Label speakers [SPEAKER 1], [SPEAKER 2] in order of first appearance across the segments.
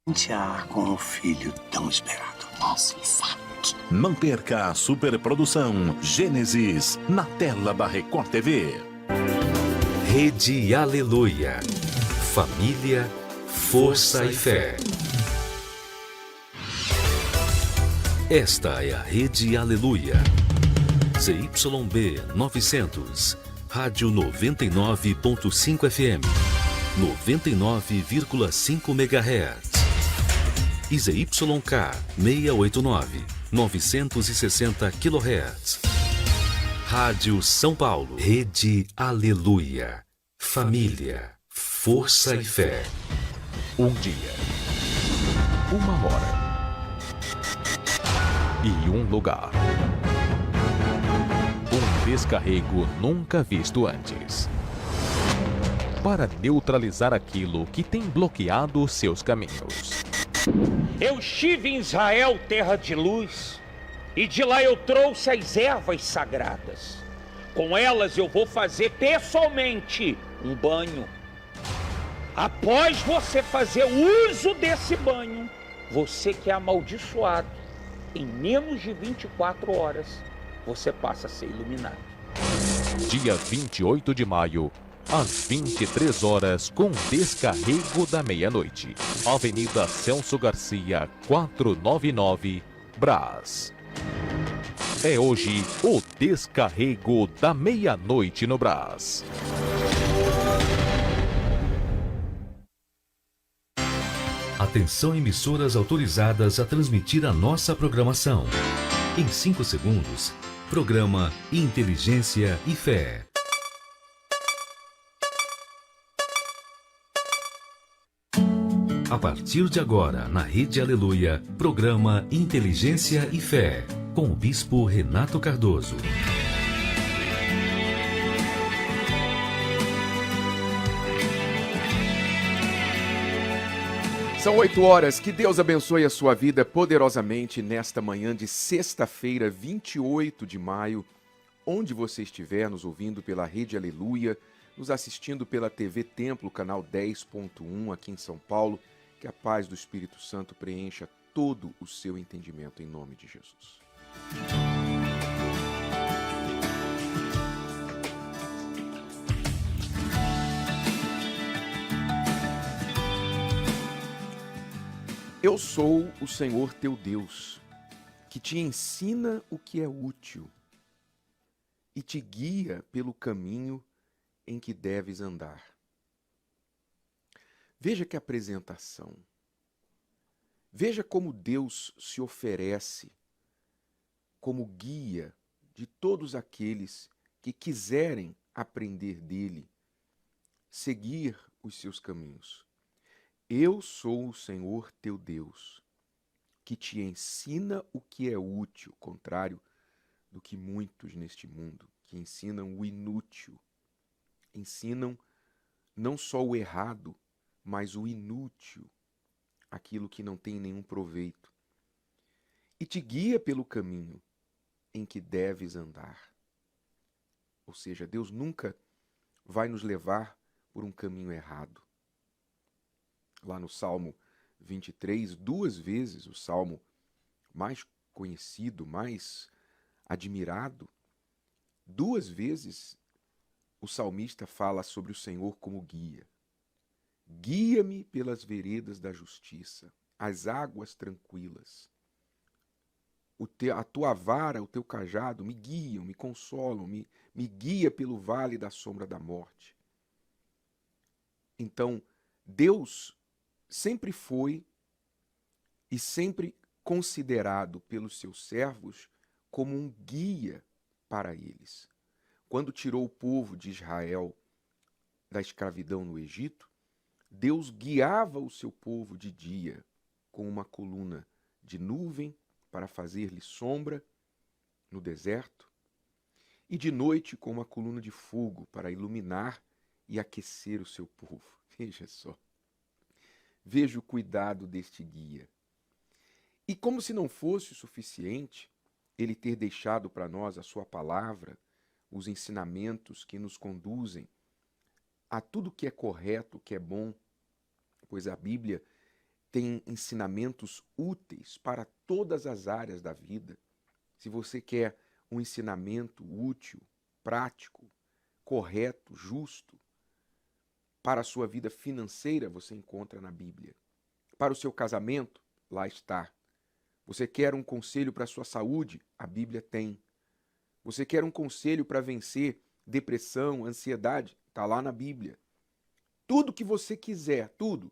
[SPEAKER 1] Com um filho tão esperado.
[SPEAKER 2] Nosso Isaac.
[SPEAKER 3] Não perca a superprodução Gênesis na tela da Record TV.
[SPEAKER 4] Rede Aleluia. Família, força e fé. Esta é a Rede Aleluia. ZYB 900, Rádio 99.5 FM, 99,5 MHz. E ZYK 689, 960 kHz. Rádio São Paulo. Rede Aleluia. Família, força e fé.
[SPEAKER 5] Um dia, uma hora e um lugar. Um descarrego nunca visto antes. Para neutralizar aquilo que tem bloqueado seus caminhos.
[SPEAKER 6] Eu estive em Israel, terra de luz, e de lá eu trouxe as ervas sagradas. Com elas eu vou fazer pessoalmente um banho. Após você fazer uso desse banho, você que é amaldiçoado, em menos de 24 horas, você passa a ser iluminado.
[SPEAKER 5] Dia 28 de maio, às 23 horas, com descarrego da meia-noite. Avenida Celso Garcia, 499, Brás. É hoje o descarrego da meia-noite no Brás.
[SPEAKER 4] Atenção, emissoras autorizadas a transmitir a nossa programação. Em 5 segundos, programa Inteligência e Fé. A partir de agora, na Rede Aleluia, programa Inteligência e Fé, com o Bispo Renato Cardoso.
[SPEAKER 7] São 8 horas, que Deus abençoe a sua vida poderosamente nesta manhã de sexta-feira, 28 de maio, onde você estiver nos ouvindo pela Rede Aleluia, nos assistindo pela TV Templo, canal 10.1 aqui em São Paulo, que a paz do Espírito Santo preencha todo o seu entendimento em nome de Jesus. Eu sou o Senhor teu Deus, que te ensina o que é útil e te guia pelo caminho em que deves andar. Veja que apresentação. Veja como Deus se oferece como guia de todos aqueles que quiserem aprender dele, seguir os seus caminhos. Eu sou o Senhor teu Deus, que te ensina o que é útil, contrário do que muitos neste mundo, que ensinam o inútil. Ensinam não só o errado, mas o inútil, aquilo que não tem nenhum proveito. E te guia pelo caminho em que deves andar. Ou seja, Deus nunca vai nos levar por um caminho errado. Lá no Salmo 23, 2 vezes, o salmo mais conhecido, mais admirado, 2 vezes o salmista fala sobre o Senhor como guia. Guia-me pelas veredas da justiça, as águas tranquilas. A tua vara, o teu cajado me guiam, me consolam, me guia pelo vale da sombra da morte. Então, Deus sempre foi e sempre considerado pelos seus servos como um guia para eles. Quando tirou o povo de Israel da escravidão no Egito, Deus guiava o seu povo de dia com uma coluna de nuvem para fazer-lhe sombra no deserto e de noite com uma coluna de fogo para iluminar e aquecer o seu povo. Veja só. Veja o cuidado deste guia. E como se não fosse o suficiente ele ter deixado para nós a sua palavra, os ensinamentos que nos conduzem a tudo que é correto, que é bom, pois a Bíblia tem ensinamentos úteis para todas as áreas da vida. Se você quer um ensinamento útil, prático, correto, justo, para a sua vida financeira, você encontra na Bíblia. Para o seu casamento, lá está. Você quer um conselho para a sua saúde? A Bíblia tem. Você quer um conselho para vencer depressão, ansiedade? Está lá na Bíblia. Tudo que você quiser, tudo,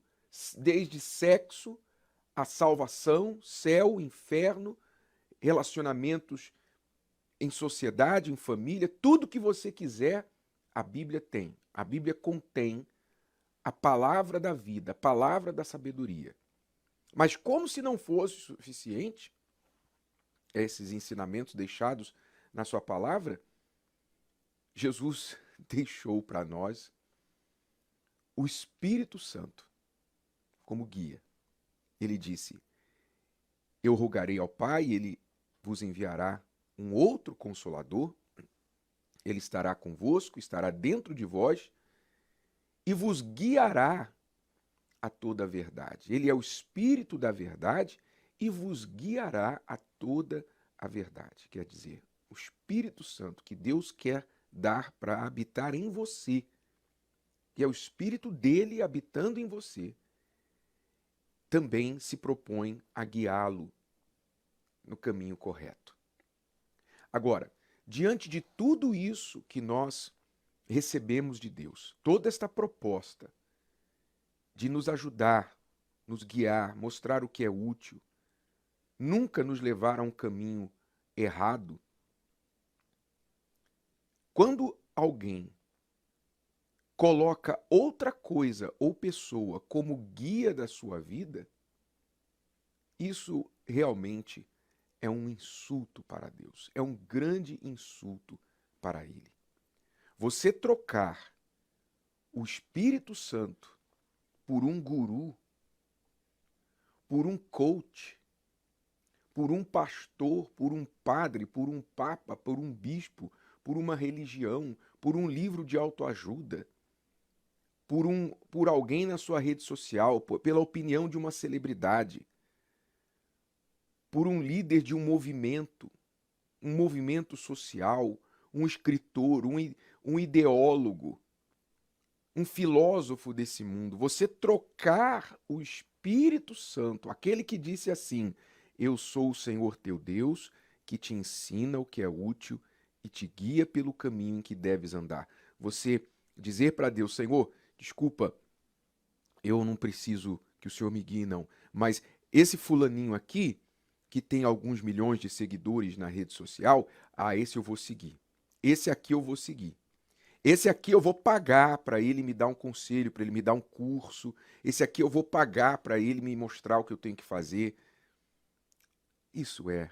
[SPEAKER 7] desde sexo, a salvação, céu, inferno, relacionamentos em sociedade, em família, tudo que você quiser, a Bíblia tem. A Bíblia contém a palavra da vida, a palavra da sabedoria. Mas como se não fosse suficiente esses ensinamentos deixados na sua palavra, Jesus deixou para nós o Espírito Santo como guia. Ele disse: eu rogarei ao Pai, e ele vos enviará um outro Consolador, ele estará convosco, estará dentro de vós e vos guiará a toda a verdade. Ele é o Espírito da verdade e vos guiará a toda a verdade. Quer dizer, o Espírito Santo que Deus quer dar para habitar em você, que é o Espírito dele habitando em você, também se propõe a guiá-lo no caminho correto. Agora, diante de tudo isso que nós recebemos de Deus, toda esta proposta de nos ajudar, nos guiar, mostrar o que é útil, nunca nos levar a um caminho errado, quando alguém coloca outra coisa ou pessoa como guia da sua vida, isso realmente é um insulto para Deus, é um grande insulto para Ele. Você trocar o Espírito Santo por um guru, por um coach, por um pastor, por um padre, por um papa, por um bispo, por uma religião, por um livro de autoajuda, por alguém na sua rede social, pela opinião de uma celebridade, por um líder de um movimento social, um escritor, um ideólogo, um filósofo desse mundo. Você trocar o Espírito Santo, aquele que disse assim: eu sou o Senhor teu Deus, que te ensina o que é útil e te guia pelo caminho em que deves andar. Você dizer para Deus: Senhor, desculpa, eu não preciso que o Senhor me guie, não. Mas esse fulaninho aqui, que tem alguns milhões de seguidores na rede social, esse eu vou seguir. Esse aqui eu vou seguir. Esse aqui eu vou pagar para ele me dar um conselho, para ele me dar um curso. Esse aqui eu vou pagar para ele me mostrar o que eu tenho que fazer. Isso é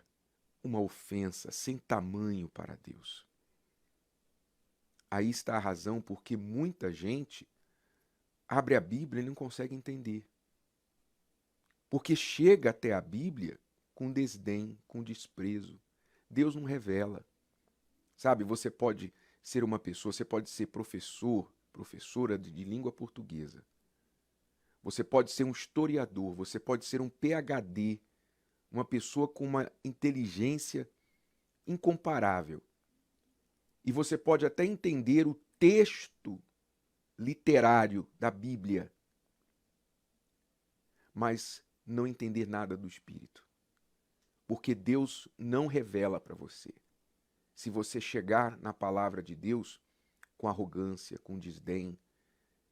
[SPEAKER 7] uma ofensa sem tamanho para Deus. Aí está a razão porque muita gente abre a Bíblia e não consegue entender. Porque chega até a Bíblia com desdém, com desprezo. Deus não revela. Sabe, você pode ser uma pessoa, você pode ser professora de língua portuguesa. Você pode ser um historiador, você pode ser um PhD, uma pessoa com uma inteligência incomparável. E você pode até entender o texto literário da Bíblia, mas não entender nada do Espírito. Porque Deus não revela para você. Se você chegar na palavra de Deus com arrogância, com desdém,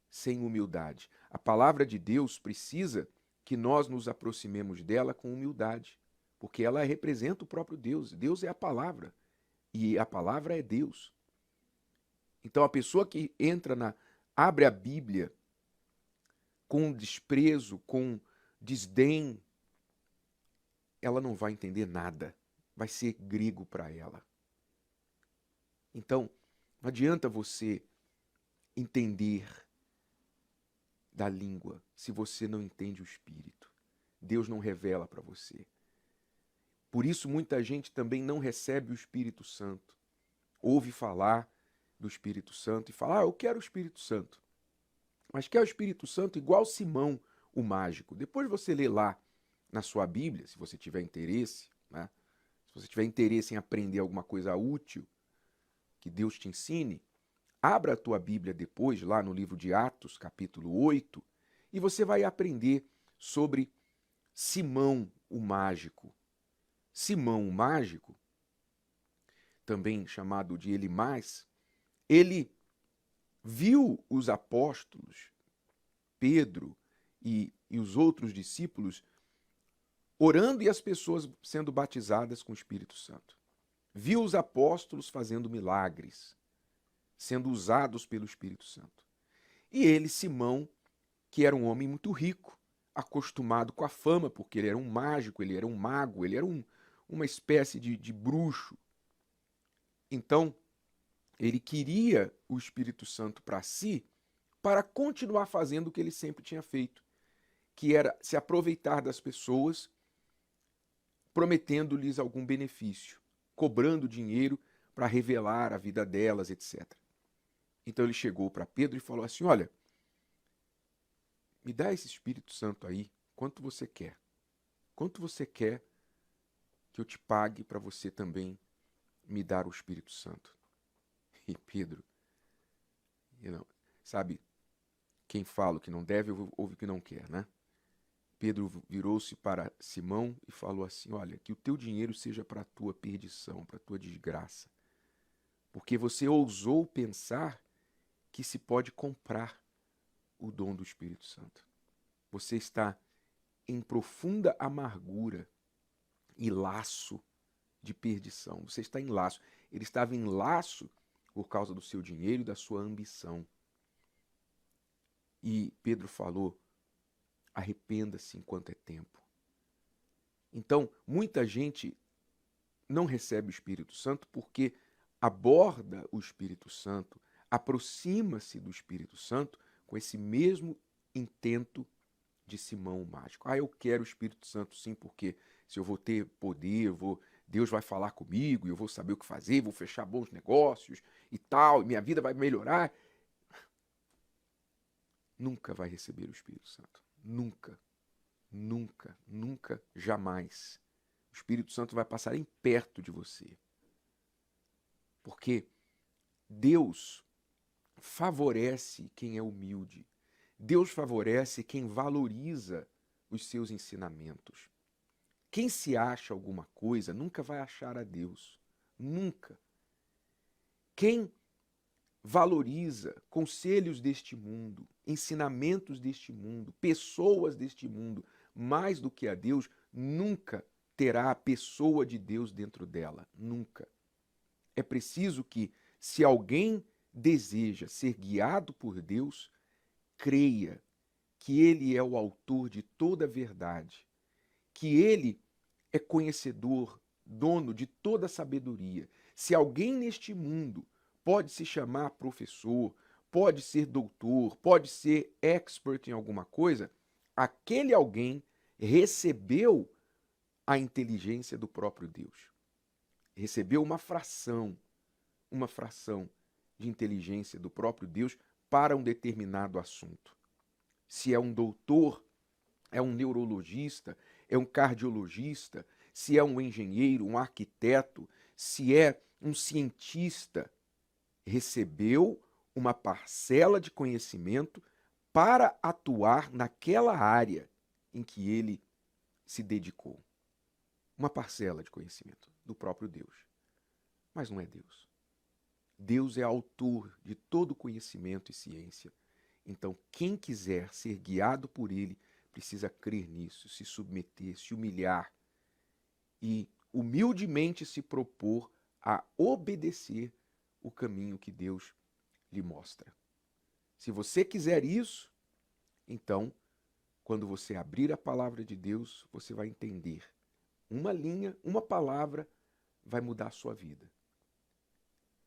[SPEAKER 7] sem humildade. A palavra de Deus precisa que nós nos aproximemos dela com humildade, porque ela representa o próprio Deus. Deus é a palavra e a palavra é Deus. Então a pessoa que abre a Bíblia com desprezo, com desdém, ela não vai entender nada, vai ser grego para ela. Então, não adianta você entender da língua se você não entende o Espírito. Deus não revela para você. Por isso, muita gente também não recebe o Espírito Santo. Ouve falar do Espírito Santo e fala: eu quero o Espírito Santo. Mas quer o Espírito Santo igual Simão, o mágico. Depois você lê lá na sua Bíblia, se você tiver interesse, né? Se você tiver interesse em aprender alguma coisa útil, que Deus te ensine, abra a tua Bíblia depois, lá no livro de Atos, capítulo 8, e você vai aprender sobre Simão o Mágico. Simão o Mágico, também chamado de Elimás, ele viu os apóstolos, Pedro e os outros discípulos, orando e as pessoas sendo batizadas com o Espírito Santo. Viu os apóstolos fazendo milagres, sendo usados pelo Espírito Santo. E ele, Simão, que era um homem muito rico, acostumado com a fama, porque ele era um mágico, ele era um mago, ele era uma espécie de bruxo. Então, ele queria o Espírito Santo para si, para continuar fazendo o que ele sempre tinha feito, que era se aproveitar das pessoas, prometendo-lhes algum benefício, cobrando dinheiro para revelar a vida delas, etc. Então ele chegou para Pedro e falou assim: olha, me dá esse Espírito Santo aí, quanto você quer? Quanto você quer que eu te pague para você também me dar o Espírito Santo? E Pedro, sabe, quem fala o que não deve, ouve o que não quer, né? Pedro virou-se para Simão e falou assim: olha, que o teu dinheiro seja para a tua perdição, para a tua desgraça. Porque você ousou pensar que se pode comprar o dom do Espírito Santo. Você está em profunda amargura e laço de perdição. Você está em laço. Ele estava em laço por causa do seu dinheiro e da sua ambição. E Pedro falou: arrependa-se enquanto é tempo. Então, muita gente não recebe o Espírito Santo porque aborda o Espírito Santo, aproxima-se do Espírito Santo com esse mesmo intento de Simão o Mágico. Eu quero o Espírito Santo sim, porque se eu vou ter poder, Deus vai falar comigo, eu vou saber o que fazer, vou fechar bons negócios e tal, e minha vida vai melhorar. Nunca vai receber o Espírito Santo. Nunca, nunca, nunca, jamais. O Espírito Santo vai passar em perto de você. Porque Deus favorece quem é humilde. Deus favorece quem valoriza os seus ensinamentos. Quem se acha alguma coisa nunca vai achar a Deus. Nunca. Quem valoriza conselhos deste mundo, ensinamentos deste mundo, pessoas deste mundo, mais do que a Deus, nunca terá a pessoa de Deus dentro dela. Nunca. É preciso que, se alguém deseja ser guiado por Deus, creia que Ele é o autor de toda a verdade, que Ele é conhecedor, dono de toda a sabedoria. Se alguém neste mundo pode se chamar professor, pode ser doutor, pode ser expert em alguma coisa, aquele alguém recebeu a inteligência do próprio Deus. Recebeu uma fração de inteligência do próprio Deus para um determinado assunto. Se é um doutor, é um neurologista, é um cardiologista, se é um engenheiro, um arquiteto, se é um cientista, recebeu uma parcela de conhecimento para atuar naquela área em que ele se dedicou. Uma parcela de conhecimento do próprio Deus. Mas não é Deus. Deus é autor de todo conhecimento e ciência. Então, quem quiser ser guiado por Ele, precisa crer nisso, se submeter, se humilhar e humildemente se propor a obedecer o caminho que Deus lhe mostra. Se você quiser isso, então, quando você abrir a palavra de Deus, você vai entender. Uma linha, uma palavra vai mudar a sua vida.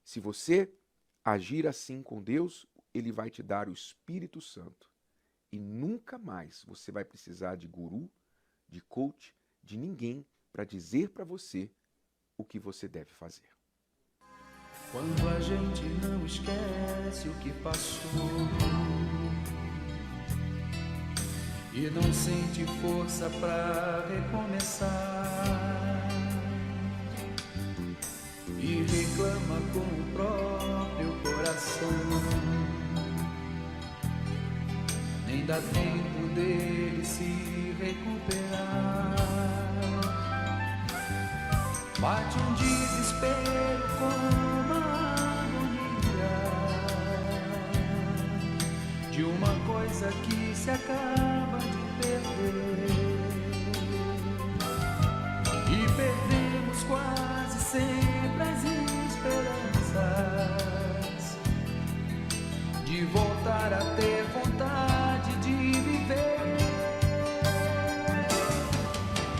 [SPEAKER 7] Se você agir assim com Deus, Ele vai te dar o Espírito Santo. E nunca mais você vai precisar de guru, de coach, de ninguém para dizer para você o que você deve fazer.
[SPEAKER 2] Quando a gente não esquece o que passou, e não sente força pra recomeçar, e reclama com o próprio coração. Nem dá tempo dele se recuperar. Bate um desespero como a agonia de uma coisa que se acaba de perder. E perdemos quase sempre as esperanças de voltar a ter vontade de viver.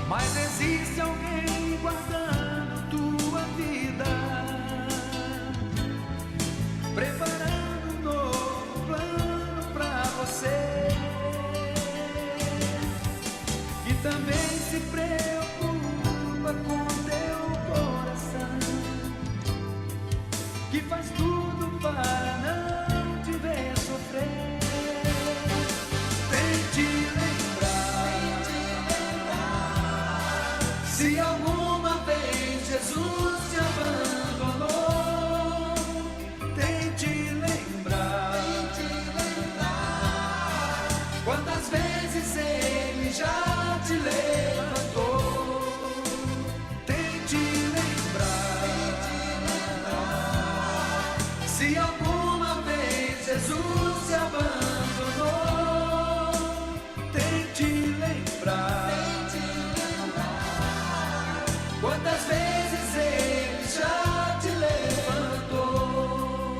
[SPEAKER 2] Mas existe alguém guardando tua vida, preparando um novo plano pra você, que também se preocupa com teu coração, que faz tudo para não te ver sofrer. Tente lembrar, se alguma vez Jesus te abandonou. Tente lembrar, quantas vezes Ele já te levantou. Tente lembrar, se alguma vez Jesus te abandonou. Tente lembrar, quantas vezes Ele já te levantou.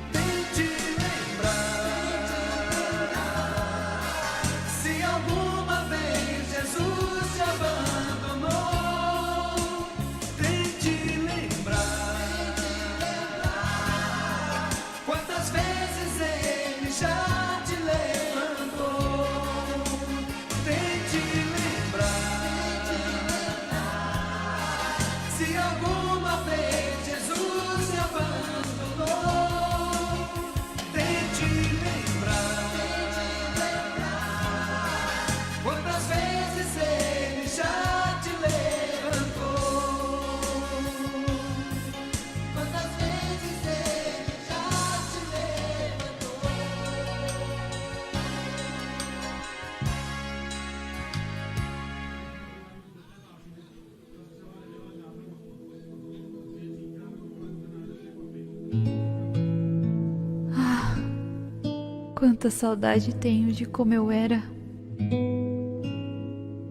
[SPEAKER 2] Tente lembrar, se alguma vez Jesus te abandonou. Tente lembrar, quantas vezes Ele já te levantou. Tente lembrar, se alguma vez Jesus te abandonou. Tente lembrar, quantas vezes Ele já te levantou. Quantas vezes Ele já te levantou.
[SPEAKER 8] Quanta saudade tenho de como eu era,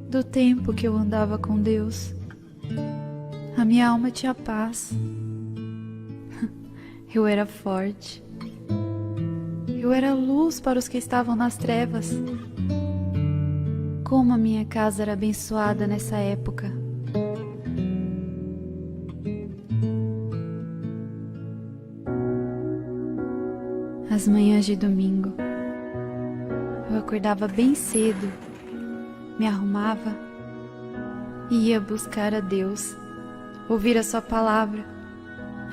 [SPEAKER 8] do tempo que eu andava com Deus. A minha alma tinha paz. Eu era forte. Eu era luz para os que estavam nas trevas. Como a minha casa era abençoada nessa época. As manhãs de domingo, eu acordava bem cedo, me arrumava e ia buscar a Deus, ouvir a sua palavra.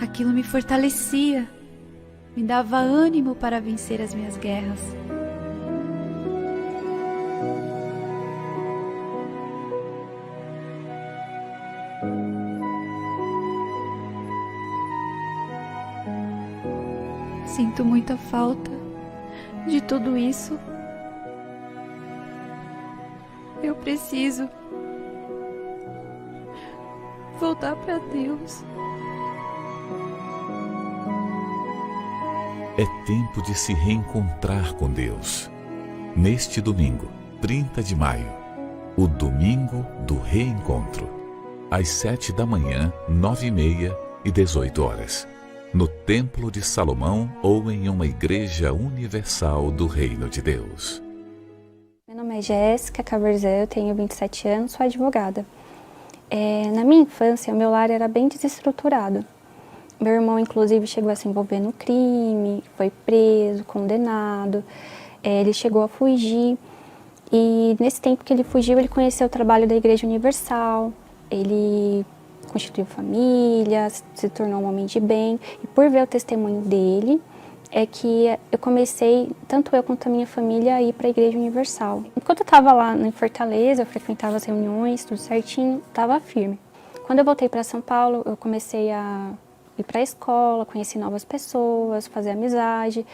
[SPEAKER 8] Aquilo me fortalecia, me dava ânimo para vencer as minhas guerras. Sinto muita falta de tudo isso. Eu preciso voltar para Deus.
[SPEAKER 3] É tempo de se reencontrar com Deus. Neste domingo, 30 de maio, o Domingo do Reencontro, às 7 da manhã, 9h30 e 18 horas. No Templo de Salomão ou em uma igreja universal do Reino de Deus.
[SPEAKER 9] Meu Meu nome é Jéssica Caverzan, eu tenho 27 anos, sou advogada. Na minha infância, o meu lar era bem desestruturado. Meu irmão, inclusive, chegou a se envolver no crime, foi preso, condenado, ele chegou a fugir. E nesse tempo que ele fugiu, ele conheceu o trabalho da Igreja Universal, ele constituiu família, se tornou um homem de bem. E por ver o testemunho dele, é que eu comecei, tanto eu quanto a minha família, a ir para a Igreja Universal. Enquanto eu estava lá em Fortaleza, eu frequentava as reuniões, tudo certinho, estava firme. Quando eu voltei para São Paulo, eu comecei a ir para a escola, conheci novas pessoas, fazer amizade.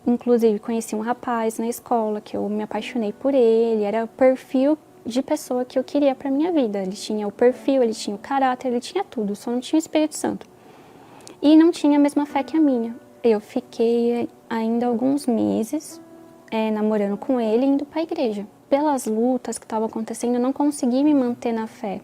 [SPEAKER 9] Inclusive, conheci um rapaz na escola que eu me apaixonei por ele, era o perfil de pessoa que eu queria para minha vida. Ele tinha o perfil, ele tinha o caráter, ele tinha tudo, só não tinha o Espírito Santo. E não tinha a mesma fé que a minha. Eu fiquei ainda alguns meses namorando com ele e indo para a igreja. Pelas lutas que estavam acontecendo, eu não consegui me manter na fé.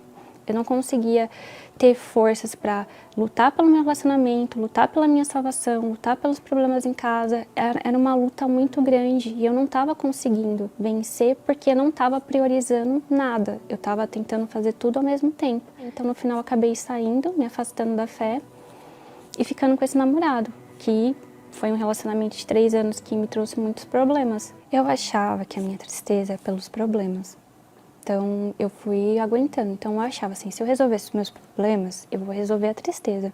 [SPEAKER 9] Eu não conseguia ter forças para lutar pelo meu relacionamento, lutar pela minha salvação, lutar pelos problemas em casa. Era uma luta muito grande e eu não estava conseguindo vencer porque eu não estava priorizando nada. Eu estava tentando fazer tudo ao mesmo tempo. Então, no final, eu acabei saindo, me afastando da fé e ficando com esse namorado, que foi um relacionamento de 3 anos que me trouxe muitos problemas. Eu achava que a minha tristeza era pelos problemas. Então, eu fui aguentando. Então, eu achava assim, se eu resolvesse os meus problemas, eu vou resolver a tristeza.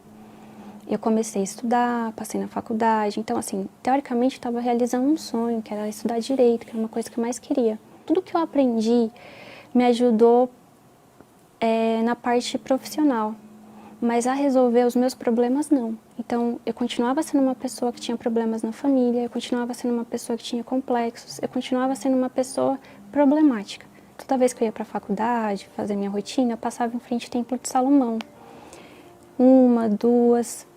[SPEAKER 9] Eu comecei a estudar, passei na faculdade. Então, assim, teoricamente, eu estava realizando um sonho, que era estudar direito, que era uma coisa que eu mais queria. Tudo que eu aprendi me ajudou na parte profissional. Mas a resolver os meus problemas, não. Então, eu continuava sendo uma pessoa que tinha problemas na família, eu continuava sendo uma pessoa que tinha complexos, eu continuava sendo uma pessoa problemática. Toda vez que eu ia para a faculdade, fazer minha rotina, eu passava em frente ao Templo de Salomão. 1, 2,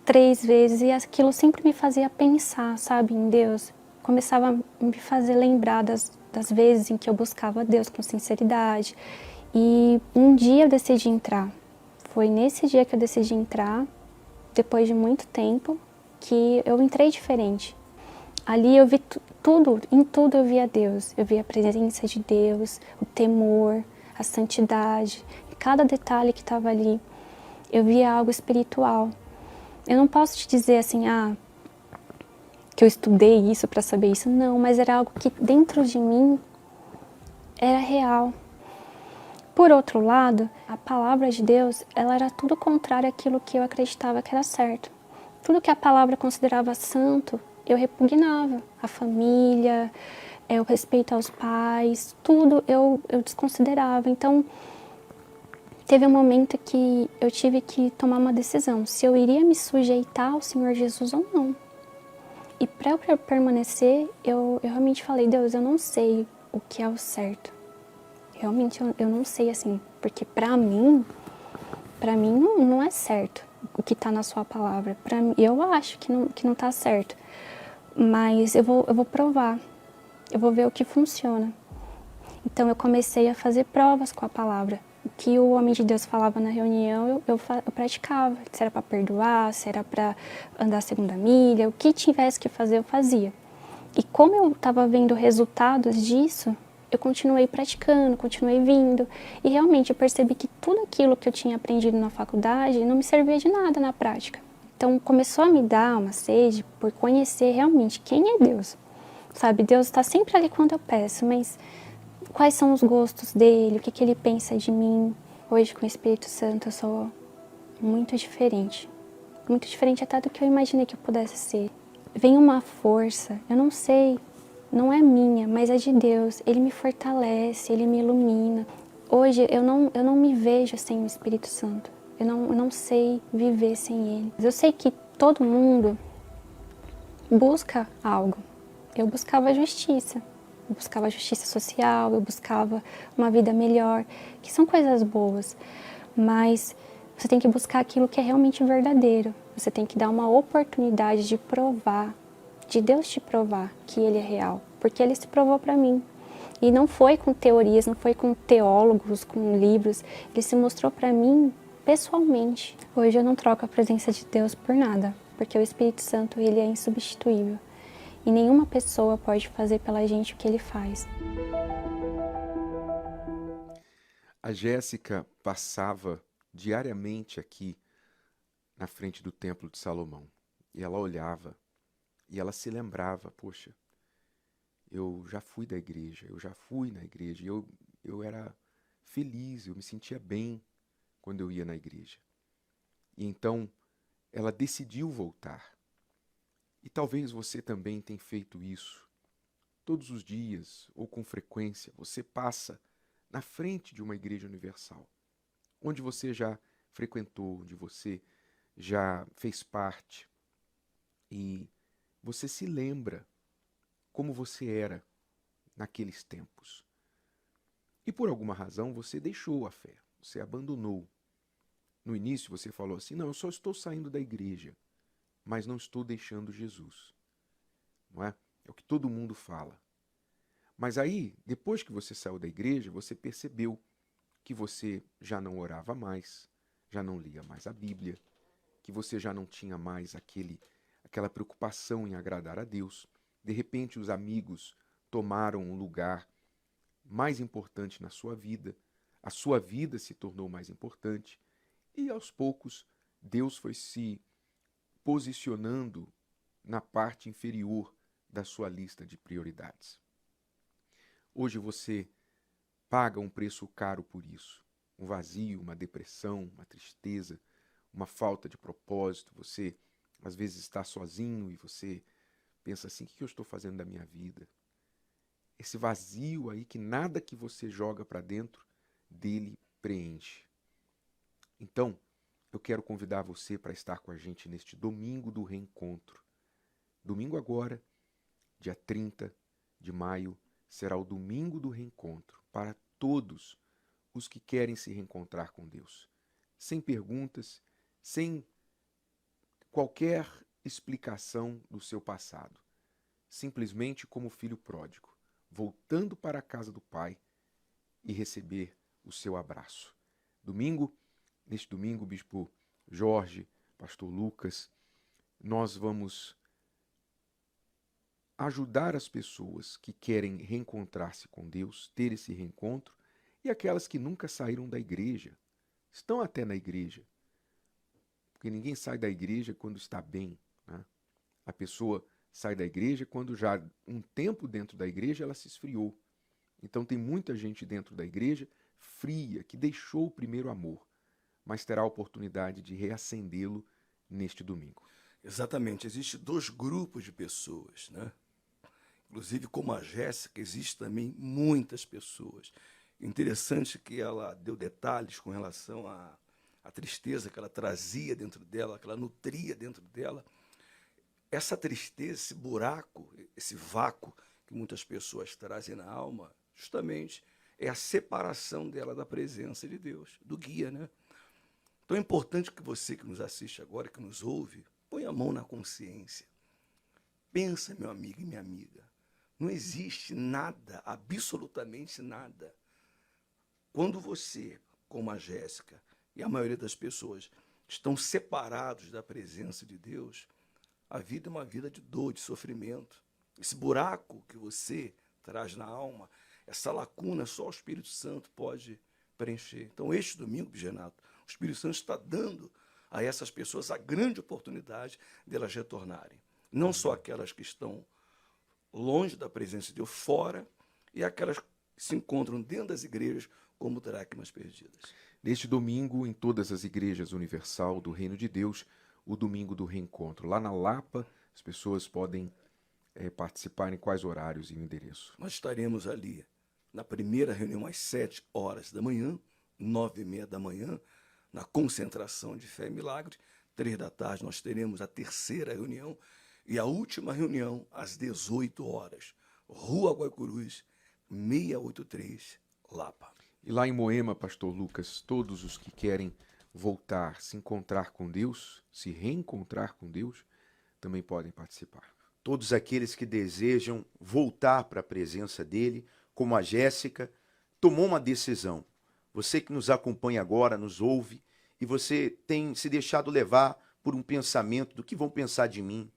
[SPEAKER 9] 3 vezes, e aquilo sempre me fazia pensar, sabe, em Deus. Começava a me fazer lembrar das vezes em que eu buscava Deus com sinceridade. E um dia eu decidi entrar. Foi nesse dia que eu decidi entrar, depois de muito tempo, que eu entrei diferente. Ali eu vi tudo, em tudo eu via Deus. Eu via a presença de Deus, o temor, a santidade. Em cada detalhe que estava ali, eu via algo espiritual. Eu não posso te dizer assim, que eu estudei isso para saber isso. Não, mas era algo que dentro de mim era real. Por outro lado, a palavra de Deus, ela era tudo contrário àquilo que eu acreditava que era certo. Tudo que a palavra considerava santo, eu repugnava. A família, o respeito aos pais, tudo eu desconsiderava. Então, teve um momento que eu tive que tomar uma decisão, se eu iria me sujeitar ao Senhor Jesus ou não. E para eu permanecer, eu realmente falei, Deus, eu não sei o que é o certo. Realmente eu não sei assim, porque para mim não é certo o que está na sua palavra. Para mim, eu acho que não está certo. Mas eu vou provar, eu vou ver o que funciona. Então eu comecei a fazer provas com a palavra. O que o homem de Deus falava na reunião, eu praticava. Se era para perdoar, se era para andar a 2ª milha, o que tivesse que fazer, eu fazia. E como eu estava vendo resultados disso, eu continuei praticando, continuei vindo. E realmente eu percebi que tudo aquilo que eu tinha aprendido na faculdade não me servia de nada na prática. Então, começou a me dar uma sede por conhecer realmente quem é Deus. Sabe, Deus está sempre ali quando eu peço, mas quais são os gostos dele, o que ele pensa de mim? Hoje, com o Espírito Santo, eu sou muito diferente até do que eu imaginei que eu pudesse ser. Vem uma força, eu não sei, não é minha, mas é de Deus. Ele me fortalece, ele me ilumina. Hoje, eu não me vejo sem o Espírito Santo. Eu não sei viver sem ele. Eu sei que todo mundo busca algo. Eu buscava justiça. Eu buscava justiça social, eu buscava uma vida melhor, que são coisas boas. Mas você tem que buscar aquilo que é realmente verdadeiro. Você tem que dar uma oportunidade de provar, de Deus te provar que ele é real. Porque ele se provou para mim. E não foi com teorias, não foi com teólogos, com livros. Ele se mostrou para mim pessoalmente. Hoje eu não troco a presença de Deus por nada, porque o Espírito Santo, ele é insubstituível. e nenhuma pessoa pode fazer pela gente o que ele faz.
[SPEAKER 7] A Jéssica passava diariamente aqui na frente do Templo de Salomão. E ela olhava e ela se lembrava, poxa, eu já fui da igreja, eu já fui na igreja, eu era feliz, eu me sentia bem quando eu ia na igreja. E então ela decidiu voltar. E talvez você também tenha feito isso. Todos os dias, ou com frequência, você passa na frente de uma igreja universal, onde você já frequentou, onde você já fez parte, e você se lembra como você era naqueles tempos. E por alguma razão você deixou a fé, você abandonou. No início você falou assim, não, eu só estou saindo da igreja, mas não estou deixando Jesus. Não é? É o que todo mundo fala. Mas aí, depois que você saiu da igreja, você percebeu que você já não orava mais, já não lia mais a Bíblia, que você já não tinha mais aquela preocupação em agradar a Deus. De repente, os amigos tomaram um lugar mais importante na sua vida, a sua vida se tornou mais importante e, aos poucos, Deus foi se posicionando na parte inferior da sua lista de prioridades. Hoje você paga um preço caro por isso. Um vazio, uma depressão, uma tristeza, uma falta de propósito. Você, às vezes, está sozinho e você pensa assim, o que eu estou fazendo da minha vida? Esse vazio aí que nada que você joga para dentro dele preenche. Então, eu quero convidar você para estar com a gente neste domingo do reencontro. Domingo agora, dia 30 de maio, será o domingo do reencontro para todos os que querem se reencontrar com Deus. Sem perguntas, sem qualquer explicação do seu passado. Simplesmente como filho pródigo, voltando para a casa do Pai e receber o seu abraço. Neste domingo, Bispo Jorge, Pastor Lucas, nós vamos ajudar as pessoas que querem reencontrar-se com Deus, ter esse reencontro, e aquelas que nunca saíram da igreja, estão até na igreja. Porque ninguém sai da igreja quando está bem, né? A pessoa sai da igreja quando já um tempo dentro da igreja ela se esfriou. Então tem muita gente dentro da igreja fria, que deixou o primeiro amor, mas terá a oportunidade de reacendê-lo neste domingo.
[SPEAKER 1] Exatamente, existem dois grupos de pessoas, né? Inclusive, como a Jéssica, existem também muitas pessoas. Interessante que ela deu detalhes com relação à tristeza que ela trazia dentro dela, que ela nutria dentro dela. Essa tristeza, esse buraco, esse vácuo que muitas pessoas trazem na alma, justamente é a separação dela da presença de Deus, do guia, né? Então é importante que você que nos assiste agora, que nos ouve, põe a mão na consciência. Pensa, meu amigo e minha amiga, não existe nada, absolutamente nada. Quando você, como a Jéssica e a maioria das pessoas, estão separados da presença de Deus, a vida é uma vida de dor, de sofrimento. Esse buraco que você traz na alma, essa lacuna, só o Espírito Santo pode preencher. Então, este domingo, Renato, o Espírito Santo está dando a essas pessoas a grande oportunidade de elas retornarem. Não só aquelas que estão longe da presença de Deus, fora, e aquelas que se encontram dentro das igrejas como dracmas perdidas.
[SPEAKER 7] Neste domingo, em todas as igrejas universal do Reino de Deus, o domingo do reencontro. Lá na Lapa, as pessoas podem participar em quais horários e o endereço?
[SPEAKER 1] Nós estaremos ali na primeira reunião às 7 horas da manhã, 9h30 da manhã, na concentração de Fé e Milagre. 3 da tarde nós teremos a terceira reunião e a última reunião às 18 horas. Rua Guaicurus, 683, Lapa.
[SPEAKER 7] E lá em Moema, Pastor Lucas, todos os que querem voltar, se encontrar com Deus, se reencontrar com Deus, também podem participar.
[SPEAKER 10] Todos aqueles que desejam voltar para a presença dele, como a Jéssica, tomou uma decisão. Você que nos acompanha agora, nos ouve, e você tem se deixado levar por um pensamento do que vão pensar de mim.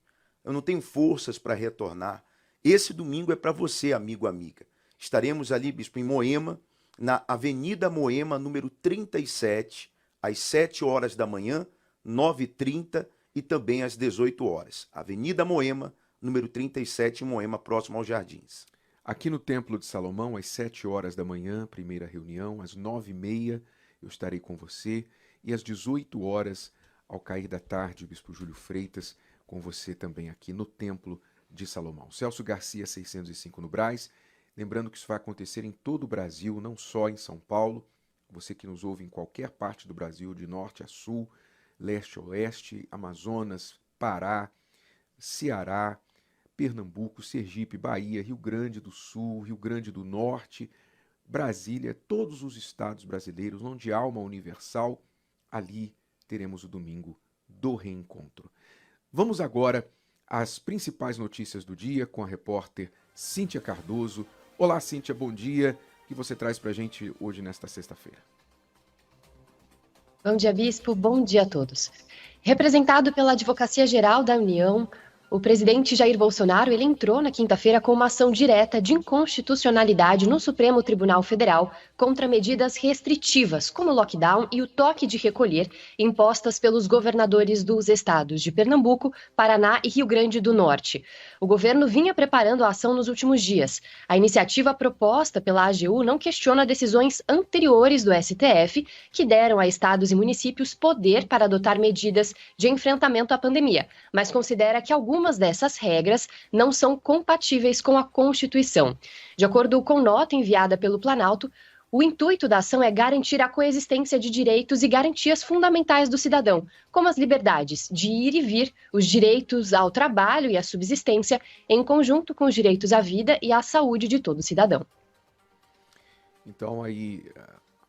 [SPEAKER 10] eu não tenho forças para retornar. Esse domingo é para você, amigo, amiga. Estaremos ali, bispo, em Moema, na Avenida Moema, número 37, às 7 horas da manhã, 9h30 e também às 18 horas. Avenida Moema, número 37, em Moema, próximo aos Jardins.
[SPEAKER 7] Aqui no Templo de Salomão, às 7 horas da manhã, primeira reunião, às 9h30 eu estarei com você e às 18 horas, ao cair da tarde, o bispo Júlio Freitas, com você também aqui no Templo de Salomão. Celso Garcia, 605 no Brás. Lembrando que isso vai acontecer em todo o Brasil, não só em São Paulo. Você que nos ouve em qualquer parte do Brasil, de norte a sul, leste a oeste, Amazonas, Pará, Ceará, Pernambuco, Sergipe, Bahia, Rio Grande do Sul, Rio Grande do Norte, Brasília, todos os estados brasileiros onde há uma universal, ali teremos o domingo do reencontro. Vamos agora às principais notícias do dia com a repórter Cíntia Cardoso. Olá, Cíntia, bom dia. O que você traz para a gente hoje nesta sexta-feira?
[SPEAKER 11] Bom dia, Bispo. Bom dia a todos. Representado pela Advocacia Geral da União, o presidente Jair Bolsonaro ele entrou na quinta-feira com uma ação direta de inconstitucionalidade no Supremo Tribunal Federal contra medidas restritivas, como o lockdown e o toque de recolher, impostas pelos governadores dos estados de Pernambuco, Paraná e Rio Grande do Norte. O governo vinha preparando a ação nos últimos dias. A iniciativa proposta pela AGU não questiona decisões anteriores do STF, que deram a estados e municípios poder para adotar medidas de enfrentamento à pandemia, mas considera que algumas dessas regras não são compatíveis com a Constituição. De acordo com nota enviada pelo Planalto, o intuito da ação é garantir a coexistência de direitos e garantias fundamentais do cidadão, como as liberdades de ir e vir, os direitos ao trabalho e à subsistência, em conjunto com os direitos à vida e à saúde de todo cidadão.
[SPEAKER 7] Então aí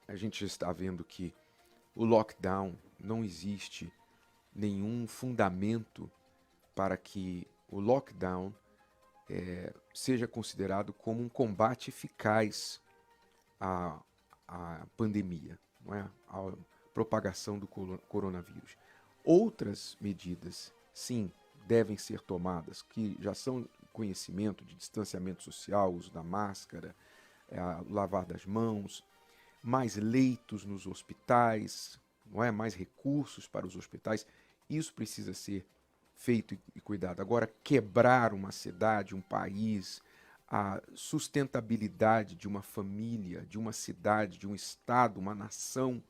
[SPEAKER 7] a gente está vendo que o lockdown não existe nenhum fundamento para que o lockdown seja considerado como um combate eficaz à pandemia, não é? À propagação do coronavírus. Outras medidas, sim, devem ser tomadas, que já são conhecimento de distanciamento social, uso da máscara, lavar das mãos, mais leitos nos hospitais, não é? Mais recursos para os hospitais. Isso precisa ser feito e cuidado. Agora, quebrar uma cidade, um país, a sustentabilidade de uma família, de uma cidade, de um estado, uma nação,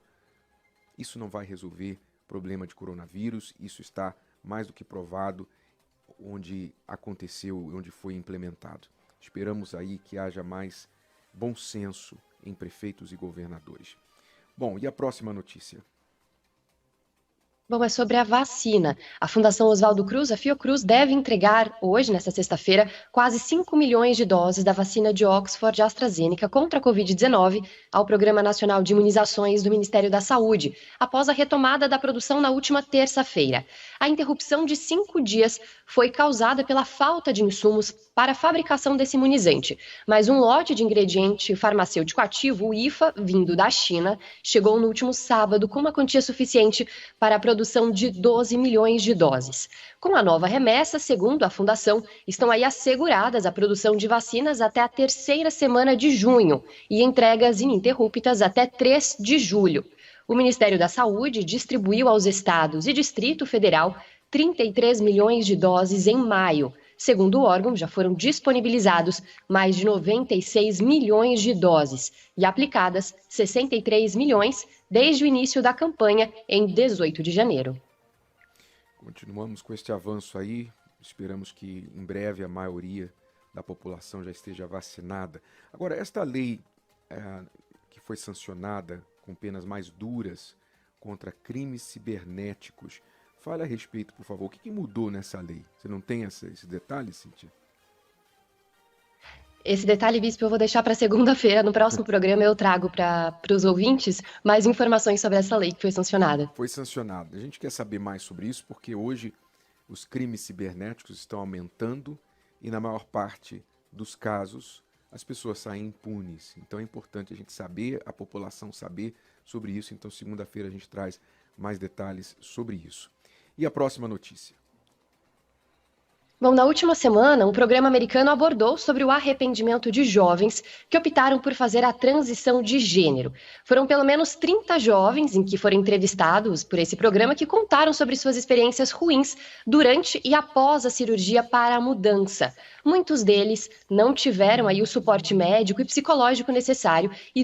[SPEAKER 7] isso não vai resolver problema de coronavírus. Isso está mais do que provado onde aconteceu, onde foi implementado. Esperamos aí que haja mais bom senso em prefeitos e governadores. Bom, e a próxima notícia?
[SPEAKER 11] Bom, é sobre a vacina. A Fundação Oswaldo Cruz, a Fiocruz, deve entregar hoje, nesta sexta-feira, quase 5 milhões de doses da vacina de Oxford AstraZeneca contra a Covid-19 ao Programa Nacional de Imunizações do Ministério da Saúde, após a retomada da produção na última terça-feira. A interrupção de 5 dias foi causada pela falta de insumos para a fabricação desse imunizante, mas um lote de ingrediente farmacêutico ativo, o IFA, vindo da China, chegou no último sábado com uma quantia suficiente para a produção de 12 milhões de doses. Com a nova remessa, segundo a Fundação, estão aí asseguradas a produção de vacinas até a terceira semana de junho e entregas ininterruptas até 3 de julho. O Ministério da Saúde distribuiu aos estados e Distrito Federal 33 milhões de doses em maio. Segundo o órgão, já foram disponibilizados mais de 96 milhões de doses e aplicadas 63 milhões desde o início da campanha em 18 de janeiro.
[SPEAKER 7] Continuamos com este avanço aí. Esperamos que em breve a maioria da população já esteja vacinada. Agora, esta lei que foi sancionada com penas mais duras contra crimes cibernéticos, fale a respeito, por favor. O que mudou nessa lei? Você não tem esse detalhe, Cíntia?
[SPEAKER 11] Esse detalhe, Bispo, eu vou deixar para segunda-feira. No próximo programa eu trago para os ouvintes mais informações sobre essa lei que foi sancionada.
[SPEAKER 7] Foi sancionada. A gente quer saber mais sobre isso porque hoje os crimes cibernéticos estão aumentando e na maior parte dos casos as pessoas saem impunes. Então é importante a gente saber, a população saber sobre isso. Então segunda-feira a gente traz mais detalhes sobre isso. E a próxima notícia?
[SPEAKER 11] Bom, na última semana, um programa americano abordou sobre o arrependimento de jovens que optaram por fazer a transição de gênero. Foram pelo menos 30 jovens em que foram entrevistados por esse programa que contaram sobre suas experiências ruins durante e após a cirurgia para a mudança. Muitos deles não tiveram aí o suporte médico e psicológico necessário e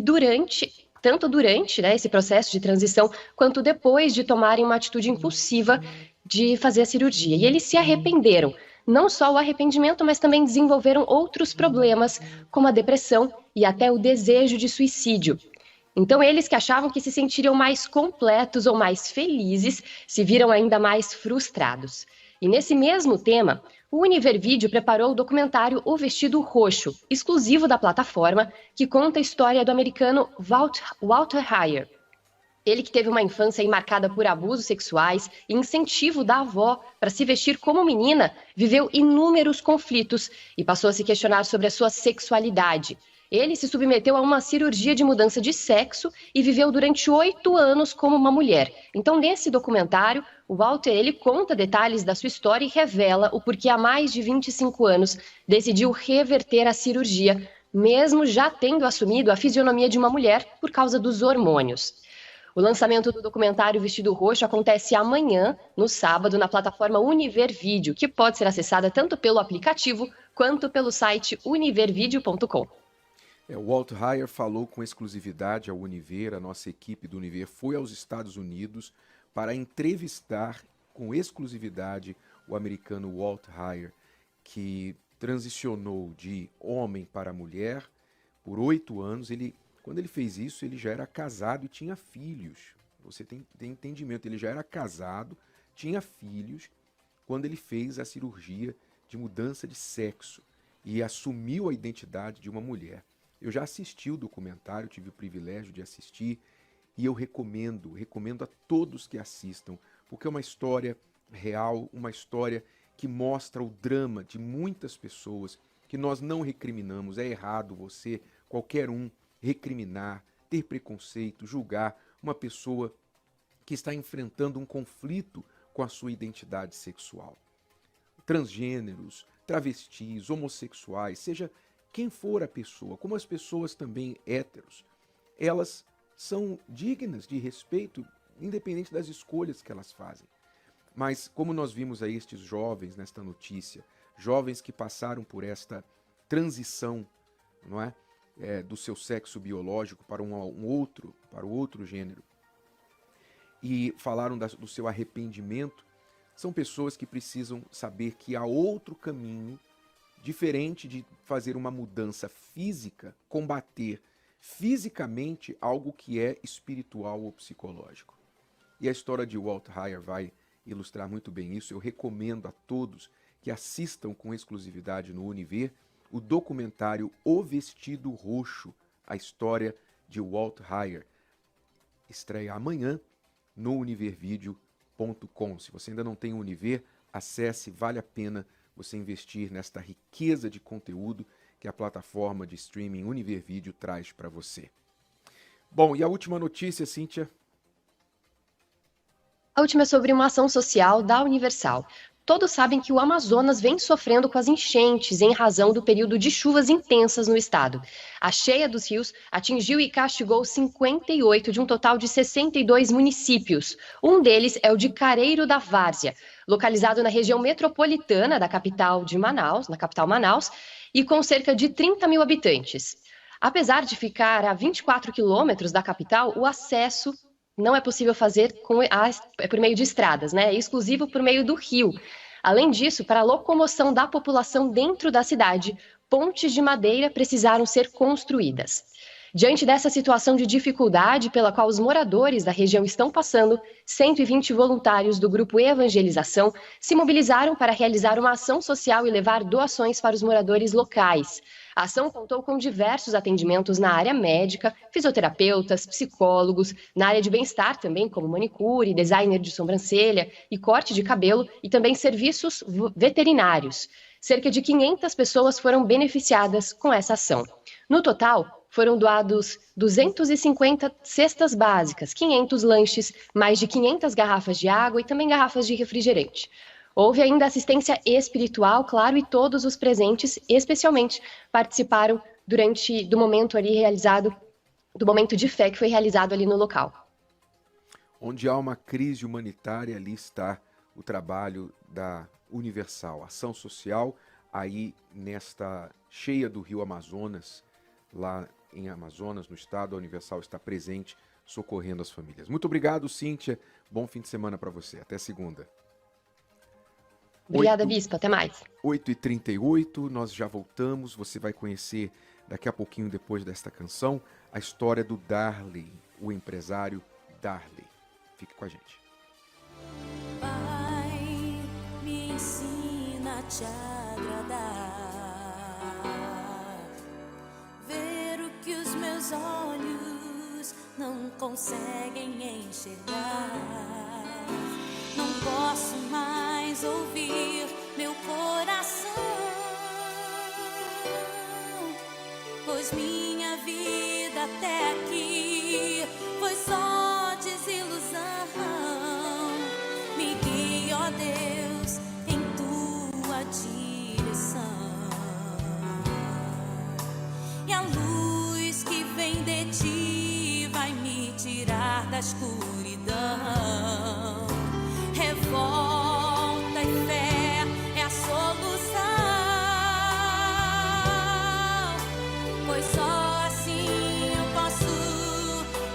[SPEAKER 11] tanto durante esse processo de transição, quanto depois de tomarem uma atitude impulsiva de fazer a cirurgia. E eles se arrependeram. Não só o arrependimento, mas também desenvolveram outros problemas, como a depressão e até o desejo de suicídio. Então, eles que achavam que se sentiriam mais completos ou mais felizes, se viram ainda mais frustrados. E nesse mesmo tema, o Univer Vídeo preparou o documentário O Vestido Roxo, exclusivo da plataforma, que conta a história do americano Walter Heyer. Ele que teve uma infância marcada por abusos sexuais e incentivo da avó para se vestir como menina, viveu inúmeros conflitos e passou a se questionar sobre a sua sexualidade. Ele se submeteu a uma cirurgia de mudança de sexo e viveu durante 8 anos como uma mulher. Então, nesse documentário, o Walter ele conta detalhes da sua história e revela o porquê há mais de 25 anos decidiu reverter a cirurgia, mesmo já tendo assumido a fisionomia de uma mulher por causa dos hormônios. O lançamento do documentário Vestido Roxo acontece amanhã, no sábado, na plataforma Univer Vídeo, que pode ser acessada tanto pelo aplicativo quanto pelo site univervideo.com.
[SPEAKER 7] O Walter Heyer falou com exclusividade ao Univer, a nossa equipe do Univer foi aos Estados Unidos para entrevistar com exclusividade o americano Walter Heyer, que transicionou de homem para mulher por 8 anos. Quando ele fez isso, ele já era casado e tinha filhos. Você tem entendimento, ele já era casado, tinha filhos, quando ele fez a cirurgia de mudança de sexo e assumiu a identidade de uma mulher. Eu já assisti o documentário, tive o privilégio de assistir, e eu recomendo a todos que assistam, porque é uma história real, uma história que mostra o drama de muitas pessoas, que nós não recriminamos. É errado você, qualquer um, recriminar, ter preconceito, julgar uma pessoa que está enfrentando um conflito com a sua identidade sexual. Transgêneros, travestis, homossexuais, seja quem for a pessoa, como as pessoas também héteros, elas são dignas de respeito, independente das escolhas que elas fazem. Mas como nós vimos aí estes jovens nesta notícia, jovens que passaram por esta transição, não é? Do seu sexo biológico para o outro gênero, e falaram do seu arrependimento, são pessoas que precisam saber que há outro caminho, diferente de fazer uma mudança física, combater fisicamente algo que é espiritual ou psicológico. E a história de Walter Heyer vai ilustrar muito bem isso. Eu recomendo a todos que assistam com exclusividade no Univer o documentário O Vestido Roxo, a história de Walter Heyer. Estreia amanhã no univervideo.com. Se você ainda não tem o Univer, acesse, vale a pena você investir nesta riqueza de conteúdo que a plataforma de streaming Univer Vídeo traz para você. Bom, e a última notícia, Cíntia?
[SPEAKER 11] A última é sobre uma ação social da Universal. Todos sabem que o Amazonas vem sofrendo com as enchentes em razão do período de chuvas intensas no estado. A cheia dos rios atingiu e castigou 58 de um total de 62 municípios. Um deles é o de Careiro da Várzea, localizado na região metropolitana da capital de Manaus, na capital Manaus, e com cerca de 30 mil habitantes. Apesar de ficar a 24 quilômetros da capital, o acesso não é possível fazer por meio de estradas, né? É exclusivo por meio do rio. Além disso, para a locomoção da população dentro da cidade, pontes de madeira precisaram ser construídas. Diante dessa situação de dificuldade pela qual os moradores da região estão passando, 120 voluntários do Grupo Evangelização se mobilizaram para realizar uma ação social e levar doações para os moradores locais. A ação contou com diversos atendimentos na área médica, fisioterapeutas, psicólogos, na área de bem-estar também, como manicure, designer de sobrancelha e corte de cabelo, e também serviços veterinários. Cerca de 500 pessoas foram beneficiadas com essa ação. No total, foram doados 250 cestas básicas, 500 lanches, mais de 500 garrafas de água e também garrafas de refrigerante. Houve ainda assistência espiritual, claro, e todos os presentes, especialmente, participaram do momento ali realizado, do momento de fé que foi realizado ali no local.
[SPEAKER 7] Onde há uma crise humanitária, ali está o trabalho da Universal, ação social, aí nesta cheia do rio Amazonas, lá em Amazonas, no estado, a Universal está presente, socorrendo as famílias. Muito obrigado, Cíntia. Bom fim de semana para você. Até segunda.
[SPEAKER 11] Obrigada, Bispo. Até mais.
[SPEAKER 7] 8h38, nós já voltamos. Você vai conhecer daqui a pouquinho, depois desta canção, a história do Darley, o empresário Darley. Fique com a gente.
[SPEAKER 12] Pai, me ensina a te agradar, ver o que os meus olhos não conseguem enxergar. Não posso mais ouvir meu coração, pois minha vida até aqui foi só desilusão. Me guia, ó Deus, em tua direção, e a luz que vem de ti vai me tirar da escuridão. Revolta e fé é a solução, pois só assim eu posso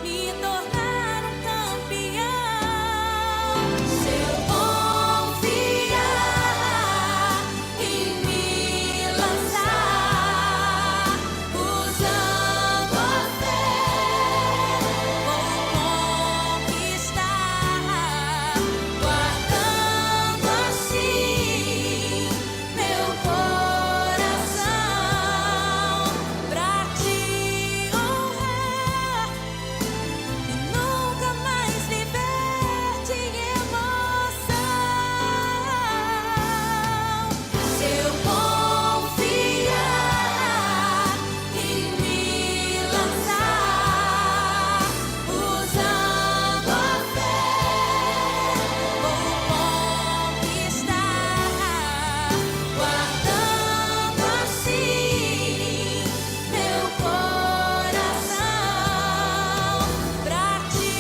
[SPEAKER 12] me tornar um campeão. Se eu confiar e me lançar, usando a fé, vou conquistar, guardando assim meu coração pra te honrar e nunca mais viver de emoção. Se eu confiar e me lançar, usando a fé, vou conquistar, guardando assim meu coração pra te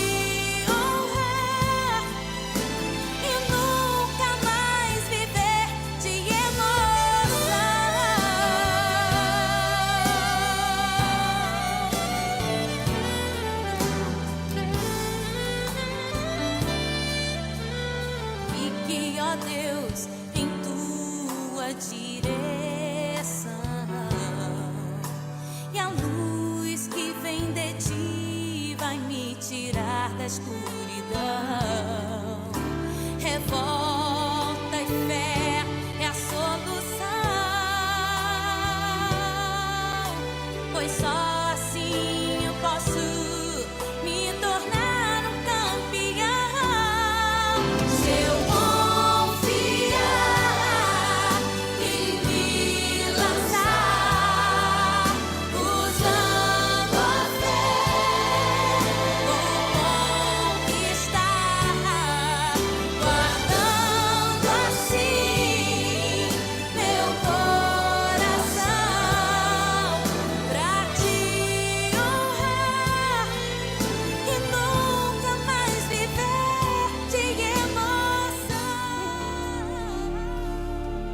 [SPEAKER 12] honrar e nunca mais viver de emoção. Fique, ó Deus, em tua direção, e a luz que vem de ti vai me tirar da escuridão. Revolta e fé é a solução, pois só assim eu posso me tornar um campeão. Se eu confiar e me lançar, usando a fé, vou conquistar, guardando assim meu coração pra te honrar e nunca mais viver de emoção.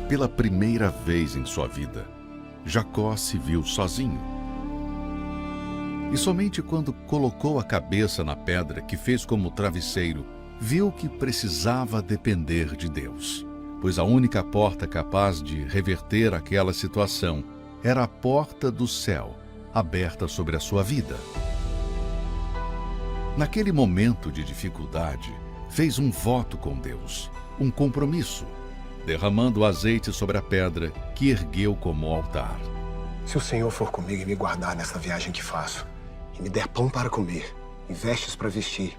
[SPEAKER 13] Pela primeira vez em sua vida, Jacó se viu sozinho. E somente quando colocou a cabeça na pedra que fez como travesseiro, viu que precisava depender de Deus, pois a única porta capaz de reverter aquela situação era a porta do céu, aberta sobre a sua vida. Naquele momento de dificuldade, fez um voto com Deus, um compromisso, derramando azeite sobre a pedra que ergueu como altar.
[SPEAKER 14] Se o Senhor for comigo e me guardar nessa viagem que faço, e me der pão para comer, e vestes para vestir,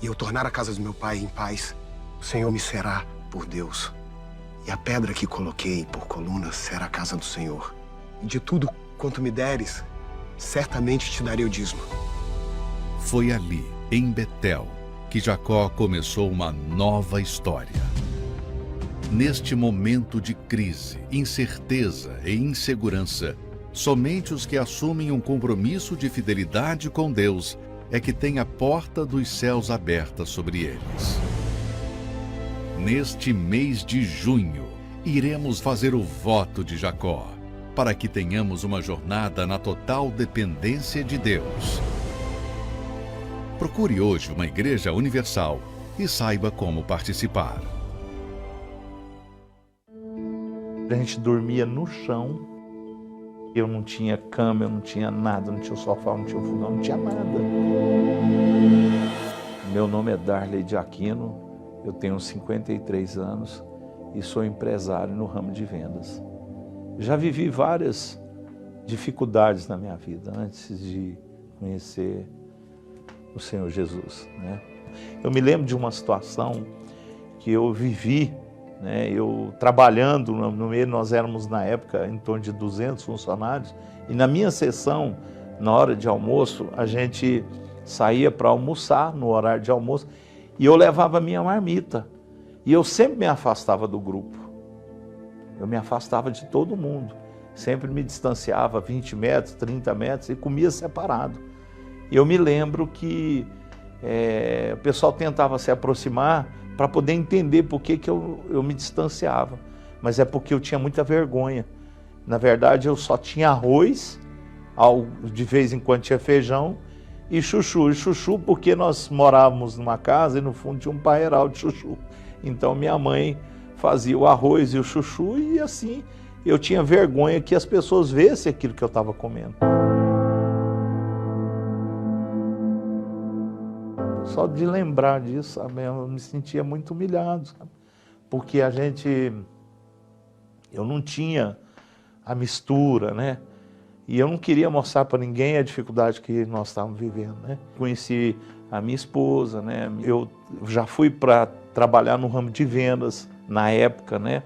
[SPEAKER 14] e eu tornar a casa do meu pai em paz, o Senhor me será por Deus. E a pedra que coloquei por coluna será a casa do Senhor. E de tudo quanto me deres, certamente te darei o dízimo.
[SPEAKER 13] Foi ali, em Betel, que Jacó começou uma nova história. Neste momento de crise, incerteza e insegurança, somente os que assumem um compromisso de fidelidade com Deus é que têm a porta dos céus aberta sobre eles. Neste mês de junho, iremos fazer o voto de Jacó, para que tenhamos uma jornada na total dependência de Deus. Procure hoje uma igreja universal e saiba como participar.
[SPEAKER 15] A gente dormia no chão. Eu não tinha cama, eu não tinha nada, não tinha sofá, não tinha fogão, não tinha nada. Meu nome é Darley de Aquino, eu tenho 53 anos e sou empresário no ramo de vendas. Já vivi várias dificuldades na minha vida antes de conhecer o Senhor Jesus, né? Eu me lembro de uma situação que eu vivi, né? Eu trabalhando no meio, nós éramos na época em torno de 200 funcionários, e na minha sessão, na hora de almoço, a gente saía para almoçar no horário de almoço e eu levava a minha marmita. E eu sempre me afastava do grupo. Eu me afastava de todo mundo. Sempre me distanciava 20 metros, 30 metros e comia separado. E eu me lembro que o pessoal tentava se aproximar para poder entender por que eu me distanciava. Mas é porque eu tinha muita vergonha. Na verdade, eu só tinha arroz, de vez em quando tinha feijão, e chuchu. E chuchu porque nós morávamos numa casa e no fundo tinha um parreiral de chuchu. Então minha mãe fazia o arroz e o chuchu e assim eu tinha vergonha que as pessoas vissem aquilo que eu estava comendo. Só de lembrar disso, sabe, eu me sentia muito humilhado, sabe? Porque eu não tinha a mistura, né? E eu não queria mostrar para ninguém a dificuldade que nós estávamos vivendo, né? Conheci a minha esposa, né? Eu já fui para trabalhar no ramo de vendas na época, né?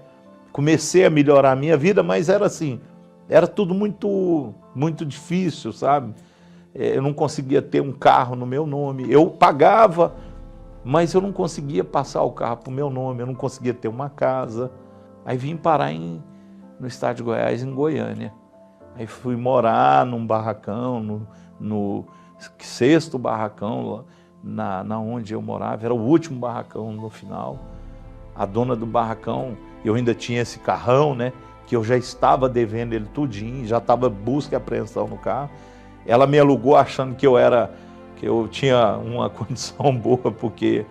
[SPEAKER 15] Comecei a melhorar a minha vida, mas era assim, era tudo muito difícil, sabe? Eu não conseguia ter um carro no meu nome. Eu pagava, mas eu não conseguia passar o carro para o meu nome, eu não conseguia ter uma casa. Aí vim parar no estado de Goiás, em Goiânia. Aí fui morar num barracão, no 6º barracão, na onde eu morava. Era o último barracão no final. A dona do barracão, eu ainda tinha esse carrão, né? Que eu já estava devendo ele tudinho, já estava busca e apreensão no carro. Ela me alugou achando que eu tinha uma condição boa, porque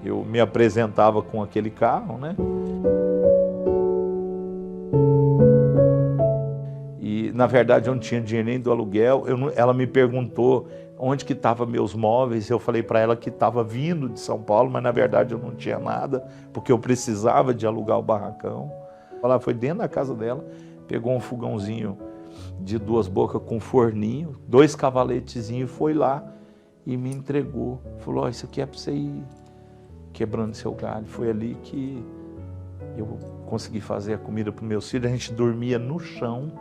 [SPEAKER 15] eu me apresentava com aquele carro, né? E, na verdade, eu não tinha dinheiro nem do aluguel. Ela me perguntou onde que estavam meus móveis. Eu falei para ela que estava vindo de São Paulo, mas, na verdade, eu não tinha nada, porque eu precisava de alugar o barracão. Ela foi dentro da casa dela, pegou um fogãozinho de 2 bocas com forninho, 2 cavaletezinhos, foi lá e me entregou. Falou, oh, isso aqui é para você ir quebrando seu galho. Foi ali que eu consegui fazer a comida para os meus filhos. A gente dormia no chão,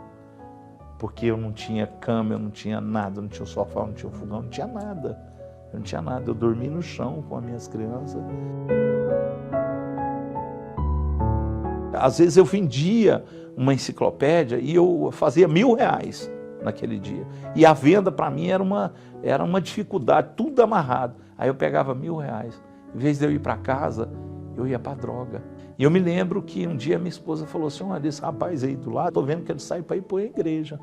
[SPEAKER 15] porque eu não tinha cama, eu não tinha nada, não tinha sofá, não tinha fogão, não tinha nada. Eu não tinha nada, eu dormi no chão com as minhas crianças. Às vezes eu vendia uma enciclopédia e eu fazia R$1.000 naquele dia. E a venda para mim era uma dificuldade, tudo amarrado. Aí eu pegava R$1.000. Em vez de eu ir para casa, eu ia para droga. E eu me lembro que um dia minha esposa falou assim, olha, esse rapaz aí do lado, estou vendo que ele sai para ir para a igreja.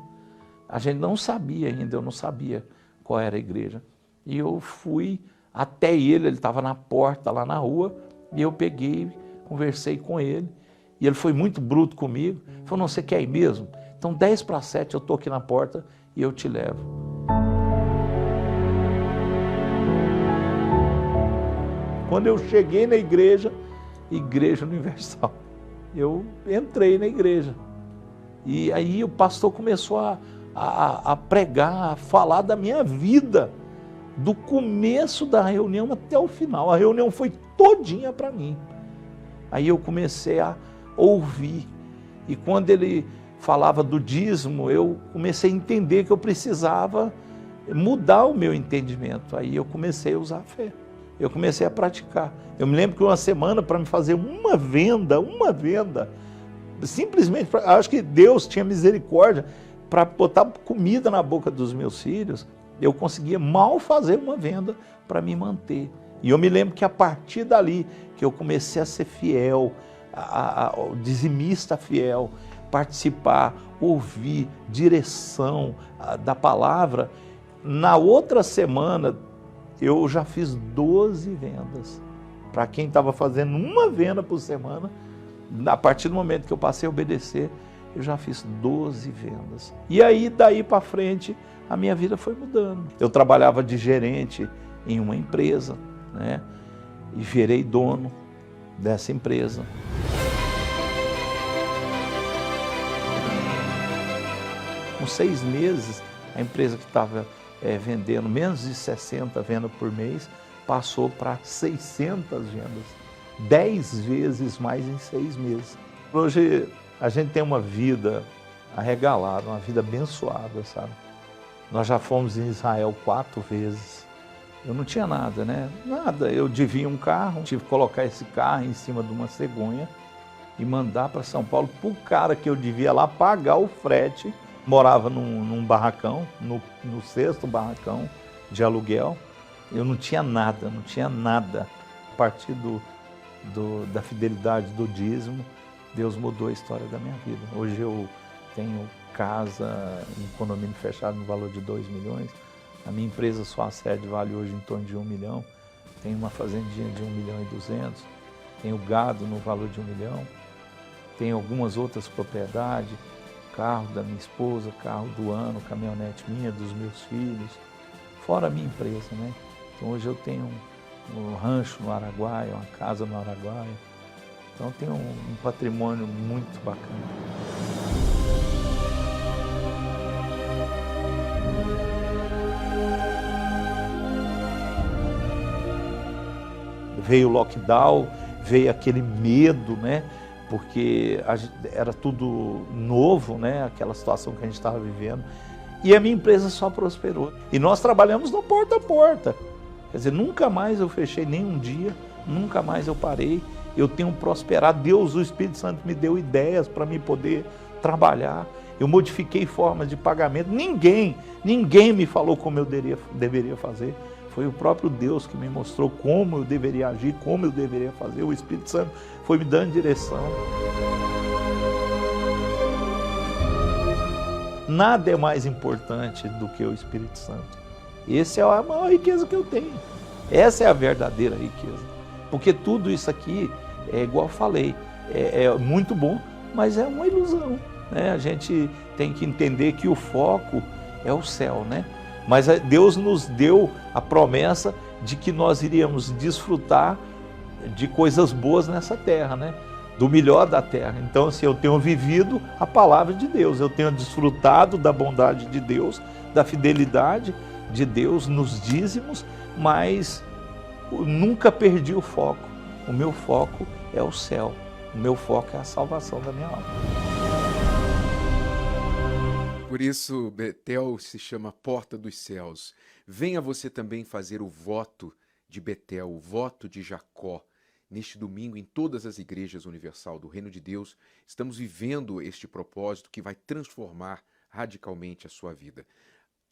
[SPEAKER 15] A gente não sabia ainda, eu não sabia qual era a igreja. E eu fui até ele estava na porta lá na rua, e eu peguei, conversei com ele. E ele foi muito bruto comigo. Ele falou, não, você quer ir mesmo? Então 6:50 eu estou aqui na porta e eu te levo. Quando eu cheguei na igreja Universal, eu entrei na igreja. E aí o pastor começou a pregar, a falar da minha vida, do começo da reunião até o final. A reunião foi todinha para mim. Aí eu comecei a ouvir. E quando ele falava do dízimo, eu comecei a entender que eu precisava mudar o meu entendimento. Aí eu comecei a usar a fé. eu comecei a praticar. Eu me lembro que uma semana para me fazer uma venda, simplesmente, acho que Deus tinha misericórdia para botar comida na boca dos meus filhos, eu conseguia mal fazer uma venda para me manter. E eu me lembro que a partir dali que eu comecei a ser fiel, dizimista fiel, participar, ouvir, direção da palavra. Na outra semana, eu já fiz 12 vendas. Para quem estava fazendo uma venda por semana, a partir do momento que eu passei a obedecer, eu já fiz 12 vendas. E aí, daí para frente, a minha vida foi mudando. Eu trabalhava de gerente em uma empresa, né? E virei dono dessa empresa. Com 6 meses, a empresa que estava vendendo menos de 60 vendas por mês, passou para 600 vendas. 10 vezes mais em 6 meses. Hoje a gente tem uma vida arregalada, uma vida abençoada, sabe? Nós já fomos em Israel 4 vezes. Eu não tinha nada, né? Nada. Eu devia um carro, tive que colocar esse carro em cima de uma cegonha e mandar para São Paulo para o cara que eu devia lá pagar o frete. Morava num barracão, no 6º barracão de aluguel. Eu não tinha nada, não tinha nada. A partir da fidelidade do dízimo, Deus mudou a história da minha vida. Hoje eu tenho casa em condomínio fechado no valor de 2 milhões. A minha empresa, só a sede, vale hoje em torno de 1 milhão. Tenho uma fazendinha de 1,2 milhão. Tenho gado no valor de 1 milhão. Tenho algumas outras propriedades. Carro da minha esposa, carro do ano, caminhonete minha, dos meus filhos. Fora a minha empresa, né? Então hoje eu tenho um rancho no Araguaia, uma casa no Araguaia. Então eu tenho um patrimônio muito bacana. Veio o lockdown, veio aquele medo, né? Porque era tudo novo, né? Aquela situação que a gente estava vivendo. E a minha empresa só prosperou. E nós trabalhamos no porta a porta. Quer dizer, nunca mais eu fechei nenhum dia, nunca mais eu parei. Eu tenho prosperado. Deus, o Espírito Santo, me deu ideias para me poder trabalhar. Eu modifiquei formas de pagamento. Ninguém me falou como eu deveria fazer. Foi o próprio Deus que me mostrou como eu deveria agir, como eu deveria fazer. O Espírito Santo foi me dando direção. Nada é mais importante do que o Espírito Santo. Essa é a maior riqueza que eu tenho. Essa é a verdadeira riqueza. Porque tudo isso aqui, igual eu falei, é muito bom, mas é uma ilusão, né? A gente tem que entender que o foco é o céu, né? Mas Deus nos deu a promessa de que nós iríamos desfrutar de coisas boas nessa terra, né? Do melhor da terra. Então, assim, eu tenho vivido a palavra de Deus, eu tenho desfrutado da bondade de Deus, da fidelidade de Deus nos dízimos, mas nunca perdi o foco. O meu foco é o céu, o meu foco é a salvação da minha alma.
[SPEAKER 7] Por isso, Betel se chama Porta dos Céus. Venha você também fazer o voto de Betel, o voto de Jacó. Neste domingo, em todas as igrejas universal do Reino de Deus, estamos vivendo este propósito que vai transformar radicalmente a sua vida.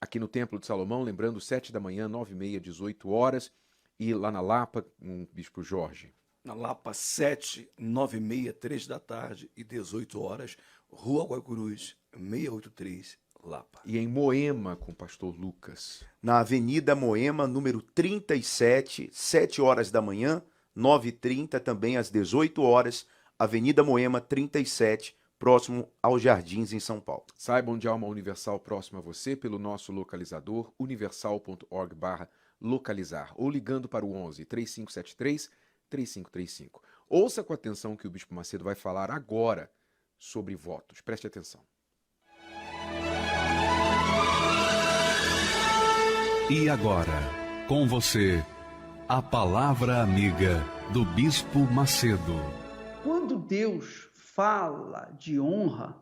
[SPEAKER 7] Aqui no Templo de Salomão, lembrando, 7 da manhã, 9h30, 18 horas, e lá na Lapa, com o Bispo Jorge.
[SPEAKER 1] Na Lapa, 7, 9h30, 3 da tarde e 18 horas, Rua Guaicurus, 683, Lapa.
[SPEAKER 7] E em Moema, com o pastor Lucas.
[SPEAKER 10] Na Avenida Moema, número 37, 7 horas da manhã, 9h30, também às 18 horas, Avenida Moema 37, próximo aos Jardins, em São Paulo.
[SPEAKER 7] Saiba onde há uma Universal próxima a você pelo nosso localizador, universal.org/localizar, ou ligando para o 11 3573 3535. Ouça com atenção que o Bispo Macedo vai falar agora sobre votos. Preste atenção.
[SPEAKER 16] E agora, com você, a palavra amiga do Bispo Macedo.
[SPEAKER 17] Quando Deus fala de honra,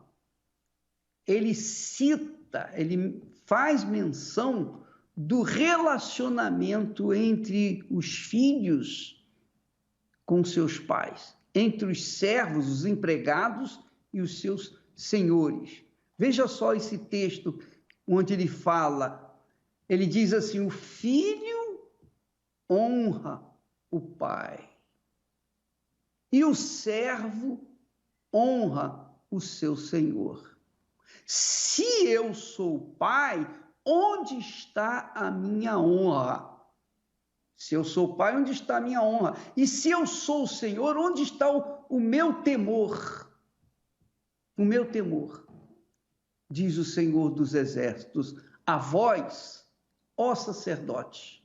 [SPEAKER 17] ele cita, ele faz menção do relacionamento entre os filhos com seus pais, entre os servos, os empregados e os seus senhores. Veja só esse texto onde ele fala, ele diz assim: o filho honra o pai e o servo honra o seu senhor. Se eu sou pai, onde está a minha honra? Se eu sou pai, onde está a minha honra? E se eu sou o Senhor, onde está o meu temor? O meu temor, diz o Senhor dos Exércitos, a vós, ó sacerdotes,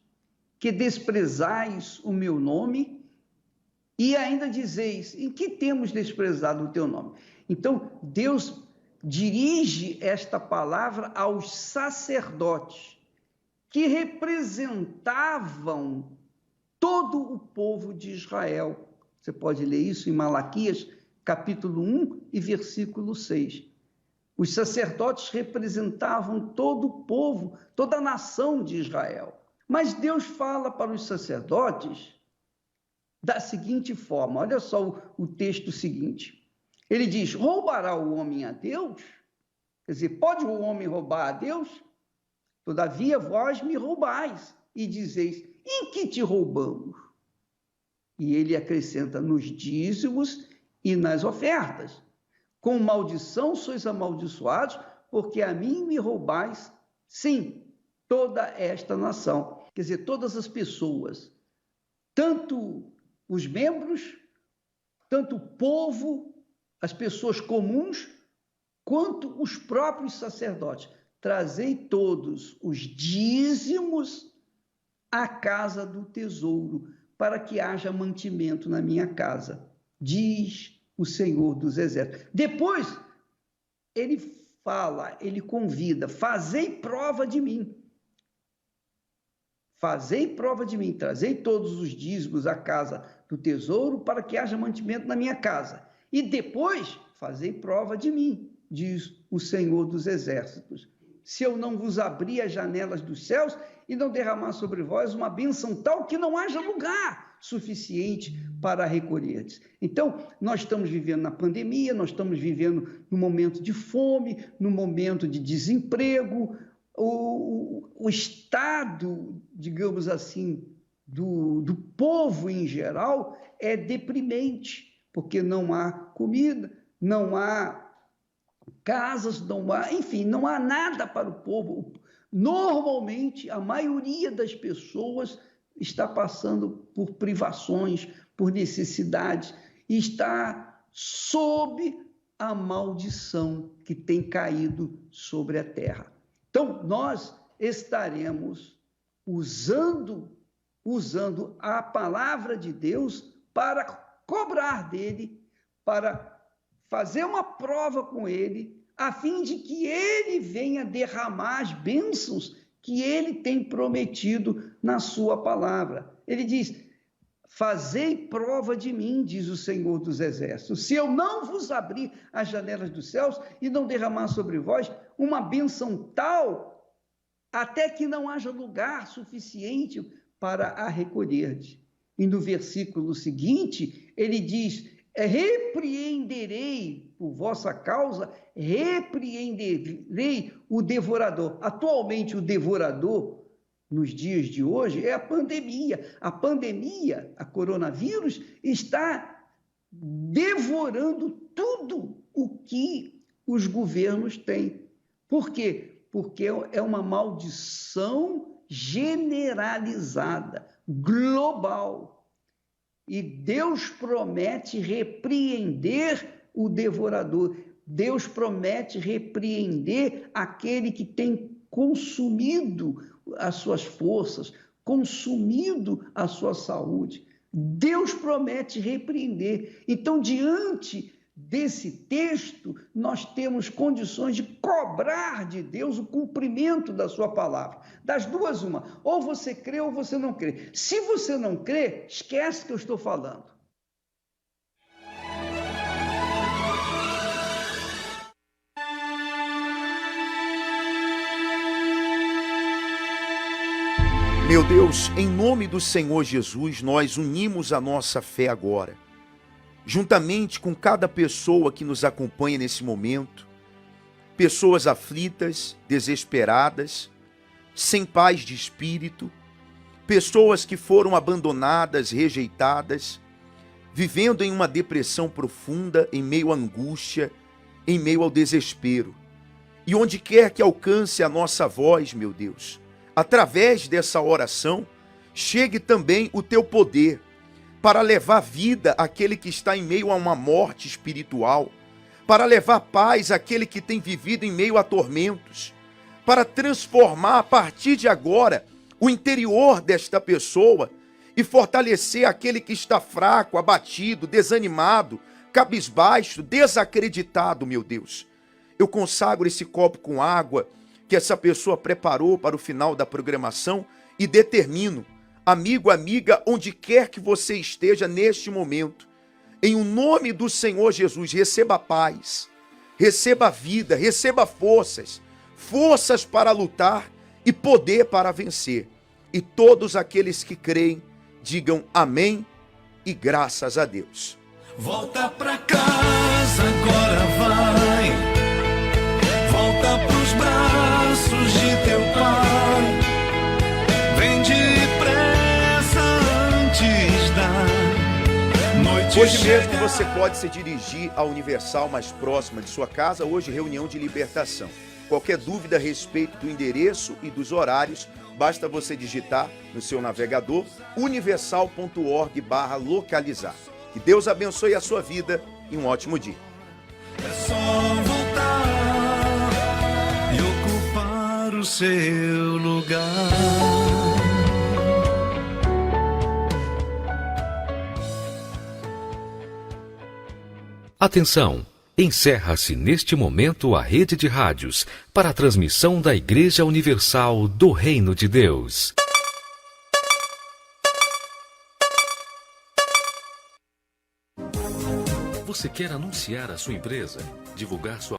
[SPEAKER 17] que desprezais o meu nome e ainda dizeis, em que temos desprezado o teu nome? Então, Deus dirige esta palavra aos sacerdotes, que representavam todo o povo de Israel. Você pode ler isso em Malaquias, capítulo 1 e versículo 6. Os sacerdotes representavam todo o povo, toda a nação de Israel. Mas Deus fala para os sacerdotes da seguinte forma, olha só o texto seguinte. Ele diz, roubará o homem a Deus? Quer dizer, pode o homem roubar a Deus? Todavia vós me roubais e dizeis, em que te roubamos? E ele acrescenta, nos dízimos e nas ofertas. Com maldição sois amaldiçoados, porque a mim me roubais, sim, toda esta nação. Quer dizer, todas as pessoas, tanto os membros, tanto o povo, as pessoas comuns, quanto os próprios sacerdotes. Trazei todos os dízimos à casa do tesouro, para que haja mantimento na minha casa, diz o Senhor dos Exércitos. Depois, ele fala, ele convida, fazei prova de mim. Fazei prova de mim, trazei todos os dízimos à casa do tesouro, para que haja mantimento na minha casa. E depois, fazei prova de mim, diz o Senhor dos Exércitos. Se eu não vos abrir as janelas dos céus e não derramar sobre vós uma bênção tal que não haja lugar suficiente para recolherdes. Então, nós estamos vivendo na pandemia, nós estamos vivendo num momento de fome, num momento de desemprego, o estado, digamos assim, do povo em geral é deprimente, porque não há comida, não há casas, não há, enfim, não há nada para o povo. Normalmente, a maioria das pessoas está passando por privações, por necessidades, e está sob a maldição que tem caído sobre a terra. Então, nós estaremos usando a palavra de Deus para cobrar dele, para fazer uma prova com ele, a fim de que ele venha derramar as bênçãos que ele tem prometido na sua palavra. Ele diz, fazei prova de mim, diz o Senhor dos Exércitos, se eu não vos abrir as janelas dos céus e não derramar sobre vós uma bênção tal, até que não haja lugar suficiente para a recolherdes. E no versículo seguinte, ele diz, repreenderei por vossa causa, repreenderei o devorador. Atualmente, o devorador, nos dias de hoje, é a pandemia. A pandemia, a coronavírus, está devorando tudo o que os governos têm. Por quê? Porque é uma maldição generalizada, global. E Deus promete repreender o devorador. Deus promete repreender aquele que tem consumido as suas forças, consumido a sua saúde. Deus promete repreender. Então, diante desse texto, nós temos condições de cobrar de Deus o cumprimento da sua palavra. Das duas, uma. Ou você crê ou você não crê. Se você não crê, esquece que eu estou falando.
[SPEAKER 10] Meu Deus, em nome do Senhor Jesus, nós unimos a nossa fé agora, juntamente com cada pessoa que nos acompanha nesse momento, pessoas aflitas, desesperadas, sem paz de espírito, pessoas que foram abandonadas, rejeitadas, vivendo em uma depressão profunda, em meio à angústia, em meio ao desespero. E onde quer que alcance a nossa voz, meu Deus, através dessa oração, chegue também o teu poder para levar vida àquele que está em meio a uma morte espiritual, para levar paz àquele que tem vivido em meio a tormentos, para transformar a partir de agora o interior desta pessoa e fortalecer aquele que está fraco, abatido, desanimado, cabisbaixo, desacreditado, meu Deus. Eu consagro esse copo com água que essa pessoa preparou para o final da programação e determino, amigo, amiga, onde quer que você esteja neste momento, em o nome do Senhor Jesus, receba paz, receba vida, receba forças, forças para lutar e poder para vencer. E todos aqueles que creem, digam amém e graças a Deus.
[SPEAKER 2] Volta pra casa, agora vai. Volta pros braços de teu pai. Vem depressa antes da noite.
[SPEAKER 10] Hoje mesmo você pode se dirigir à Universal mais próxima de sua casa. Hoje, reunião de libertação. Qualquer dúvida a respeito do endereço e dos horários, basta você digitar no seu navegador universal.org/localizar. Que Deus abençoe a sua vida e um ótimo dia.
[SPEAKER 2] É só voltar e ocupar o seu lugar.
[SPEAKER 4] Atenção! Encerra-se neste momento a rede de rádios para a transmissão da Igreja Universal do Reino de Deus. Você quer anunciar a sua empresa, divulgar sua